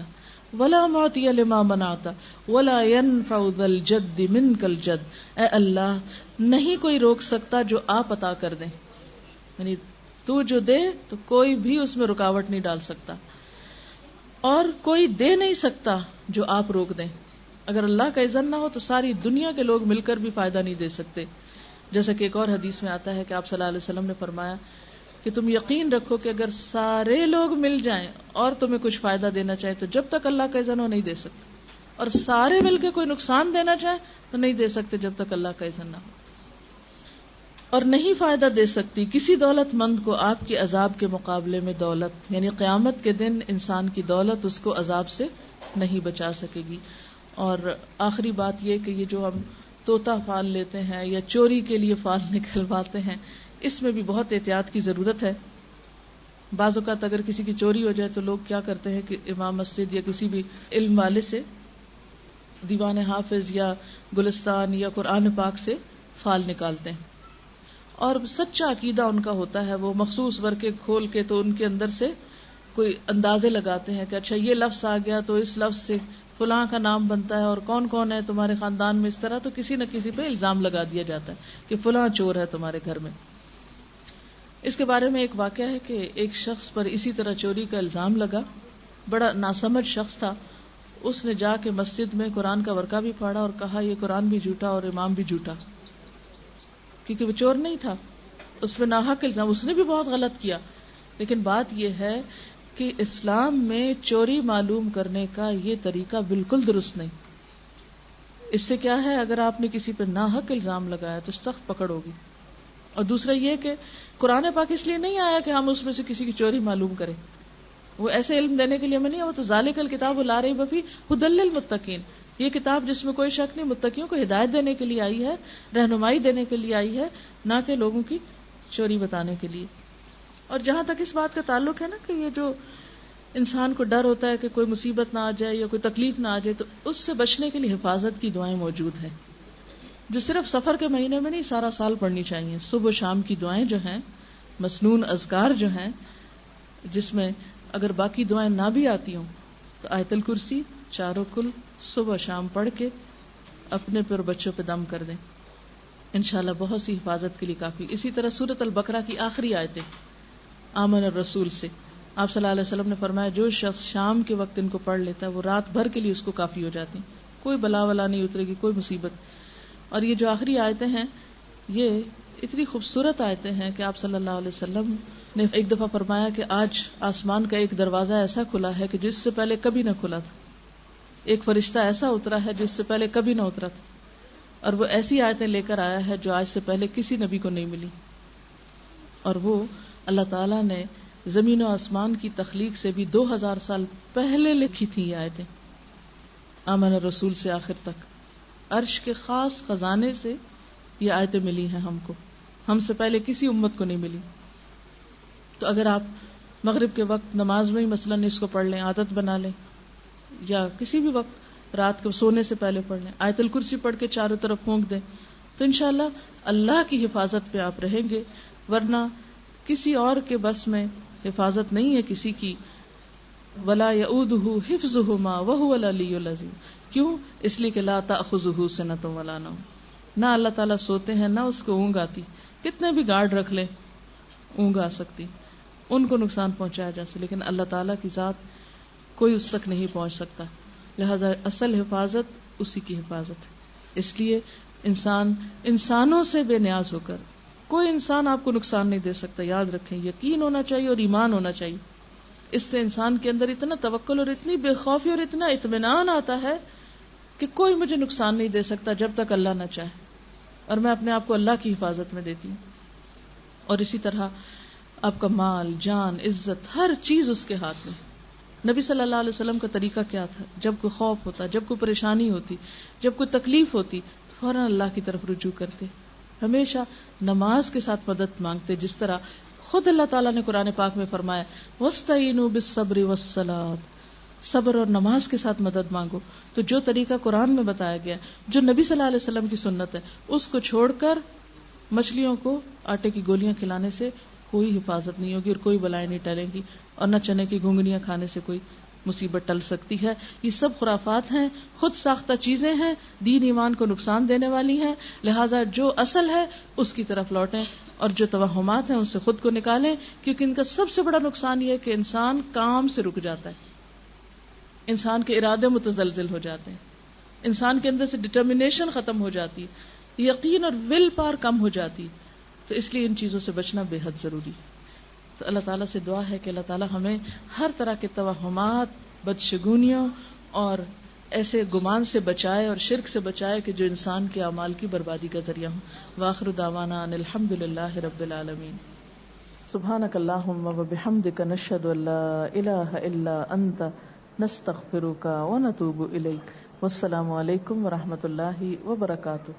ولا معطی لما منعت ولا ينفع ذا الجد منک الجد. اے اللہ نہیں کوئی روک سکتا جو آپ عطا کر دیں، یعنی تو جو دے تو کوئی بھی اس میں رکاوٹ نہیں ڈال سکتا، اور کوئی دے نہیں سکتا جو آپ روک دیں. اگر اللہ کا اذن نہ ہو تو ساری دنیا کے لوگ مل کر بھی فائدہ نہیں دے سکتے. جیسا کہ ایک اور حدیث میں آتا ہے کہ آپ صلی اللہ علیہ وسلم نے فرمایا کہ تم یقین رکھو کہ اگر سارے لوگ مل جائیں اور تمہیں کچھ فائدہ دینا چاہے تو جب تک اللہ کا اذن ہو نہیں دے سکتے، اور سارے مل کے کوئی نقصان دینا چاہے تو نہیں دے سکتے جب تک اللہ کا اذن نہ ہو. اور نہیں فائدہ دے سکتی کسی دولت مند کو آپ کے عذاب کے مقابلے میں دولت، یعنی قیامت کے دن انسان کی دولت اس کو عذاب سے نہیں بچا سکے گی. اور آخری بات یہ کہ یہ جو ہم طوطا فال لیتے ہیں یا چوری کے لیے فال نکلواتے ہیں، اس میں بھی بہت احتیاط کی ضرورت ہے. بعض اوقات اگر کسی کی چوری ہو جائے تو لوگ کیا کرتے ہیں کہ امام مسجد یا کسی بھی علم والے سے دیوان حافظ یا گلستان یا قرآن پاک سے فال نکالتے ہیں، اور سچا عقیدہ ان کا ہوتا ہے، وہ مخصوص ورقے کھول کے تو ان کے اندر سے کوئی اندازے لگاتے ہیں کہ اچھا یہ لفظ آ گیا تو اس لفظ سے فلاں کا نام بنتا ہے، اور کون کون ہے تمہارے خاندان میں اس طرح، تو کسی نہ کسی پہ الزام لگا دیا جاتا ہے کہ فلاں چور ہے تمہارے گھر میں. اس کے بارے میں ایک واقعہ ہے کہ ایک شخص پر اسی طرح چوری کا الزام لگا، بڑا ناسمجھ شخص تھا. اس نے جا کے مسجد میں قرآن کا ورقہ بھی پھاڑا اور کہا یہ قرآن بھی جھوٹا اور امام بھی جھوٹا، کیونکہ وہ چور نہیں تھا. اس پہ ناحق الزام، اس نے بھی بہت غلط کیا. لیکن بات یہ ہے کہ اسلام میں چوری معلوم کرنے کا یہ طریقہ بالکل درست نہیں. اس سے کیا ہے، اگر آپ نے کسی پہ ناحق الزام لگایا تو سخت پکڑ ہوگی. اور دوسرا یہ کہ قرآن پاک اس لیے نہیں آیا کہ ہم اس میں سے کسی کی چوری معلوم کریں، وہ ایسے علم دینے کے لیے میں نہیں، وہ تو ذالک الکتاب لا ریب فیہ ھدی للمتقین، یہ کتاب جس میں کوئی شک نہیں، متقیوں کو ہدایت دینے کے لیے آئی ہے، رہنمائی دینے کے لیے آئی ہے، نہ کہ لوگوں کی چوری بتانے کے لیے. اور جہاں تک اس بات کا تعلق ہے نا کہ یہ جو انسان کو ڈر ہوتا ہے کہ کوئی مصیبت نہ آ جائے یا کوئی تکلیف نہ آ جائے، تو اس سے بچنے کے لیے حفاظت کی دعائیں موجود ہیں جو صرف سفر کے مہینے میں نہیں، سارا سال پڑھنی چاہیے. صبح و شام کی دعائیں جو ہیں، مسنون اذکار جو ہیں، جس میں اگر باقی دعائیں نہ بھی آتی ہوں تو آیت الکرسی چاروں کل صبح شام پڑھ کے اپنے پر بچوں پہ دم کر دیں، انشاءاللہ بہت سی حفاظت کے لیے کافی. اسی طرح سورۃ البقرہ کی آخری آیتیں آمن الرسول سے آپ صلی اللہ علیہ وسلم نے فرمایا جو شخص شام کے وقت ان کو پڑھ لیتا ہے وہ رات بھر کے لیے اس کو کافی ہو جاتی، کوئی بلا ولا نہیں اترے گی، کوئی مصیبت. اور یہ جو آخری آیتیں ہیں یہ اتنی خوبصورت آیتیں ہیں کہ آپ صلی اللہ علیہ وسلم نے ایک دفعہ فرمایا کہ آج آسمان کا ایک دروازہ ایسا کھلا ہے کہ جس سے پہلے کبھی نہ کھلا تھا، ایک فرشتہ ایسا اترا ہے جس سے پہلے کبھی نہ اترا تھا، اور وہ ایسی آیتیں لے کر آیا ہے جو آج سے پہلے کسی نبی کو نہیں ملی. اور وہ اللہ تعالیٰ نے زمین و آسمان کی تخلیق سے بھی 2000 سال پہلے لکھی تھی یہ آیتیں، آمن الرسول سے آخر تک. عرش کے خاص خزانے سے یہ آیتیں ملی ہیں ہم کو، ہم سے پہلے کسی امت کو نہیں ملی. تو اگر آپ مغرب کے وقت نماز میں ہی مثلاً اس کو پڑھ لیں، عادت بنا لیں، یا کسی بھی وقت رات کو سونے سے پہلے پڑھ لیں، آیت الکرسی پڑھ کے چاروں طرف پھونک دیں، تو انشاءاللہ اللہ کی حفاظت پہ آپ رہیں گے. ورنہ کسی اور کے بس میں حفاظت نہیں ہے کسی کی. ولا یؤودہ حفظہما وہو العلی العظیم. کیوں؟ اس لیے کہ لا تأخذہ سنۃ ولا نوم، نہ اللہ تعالیٰ سوتے ہیں نہ اس کو اونگ آتی. کتنے بھی گارڈ رکھ لیں اونگ آ سکتی، ان کو نقصان پہنچایا جا سکتا، لیکن اللہ تعالیٰ کی ذات کوئی اس تک نہیں پہنچ سکتا. لہذا اصل حفاظت اسی کی حفاظت ہے. اس لیے انسان انسانوں سے بے نیاز ہو کر، کوئی انسان آپ کو نقصان نہیں دے سکتا. یاد رکھیں، یقین ہونا چاہیے اور ایمان ہونا چاہیے. اس سے انسان کے اندر اتنا توکل اور اتنی بے خوفی اور اتنا اطمینان آتا ہے کہ کوئی مجھے نقصان نہیں دے سکتا جب تک اللہ نہ چاہے، اور میں اپنے آپ کو اللہ کی حفاظت میں دیتی ہوں. اور اسی طرح آپ کا مال، جان، عزت، ہر چیز اس کے ہاتھ میں. نبی صلی اللہ علیہ وسلم کا طریقہ کیا تھا؟ جب کوئی خوف ہوتا، جب کوئی پریشانی ہوتی، جب کوئی تکلیف ہوتی، فوراً اللہ کی طرف رجوع کرتے. ہمیشہ نماز کے ساتھ مدد مانگتے، جس طرح خود اللہ تعالیٰ نے قرآن پاک میں فرمایا وَاسْتَعِينُوا بِالصَّبْرِ وَالصَّلَاةِ، صبر اور نماز کے ساتھ مدد مانگو. تو جو طریقہ قرآن میں بتایا گیا، جو نبی صلی اللہ علیہ وسلم کی سنت ہے، اس کو چھوڑ کر مچھلیوں کو آٹے کی گولیاں کھلانے سے کوئی حفاظت نہیں ہوگی اور کوئی بلائیں نہیں ٹلیں گی، اور نہ چنے کی گونگنیاں کھانے سے کوئی مصیبت ٹل سکتی ہے. یہ سب خرافات ہیں، خود ساختہ چیزیں ہیں، دین ایمان کو نقصان دینے والی ہیں. لہٰذا جو اصل ہے اس کی طرف لوٹیں، اور جو توہمات ہیں ان سے خود کو نکالیں، کیونکہ ان کا سب سے بڑا نقصان یہ ہے کہ انسان کام سے رک جاتا ہے، انسان کے ارادے متزلزل ہو جاتے ہیں، انسان کے اندر سے ڈٹرمنیشن ختم ہو جاتی ہے، یقین اور ول پاور کم ہو جاتی. تو اس لیے ان چیزوں سے بچنا بے حد ضروری. تو اللہ تعالیٰ سے دعا ہے کہ اللہ تعالیٰ ہمیں ہر طرح کے توہمات، بدشگونیوں اور ایسے گمان سے بچائے اور شرک سے بچائے کہ جو انسان کے اعمال کی بربادی کا ذریعہ ہوں. وآخر دعوانا ان الحمد للہ رب العالمین. سبحانک اللہم وبحمدک نشہد ان لا الہ الا انت نستغفرک ونتوب الیک. والسلام علیکم ورحمۃ اللہ وبرکاتہ.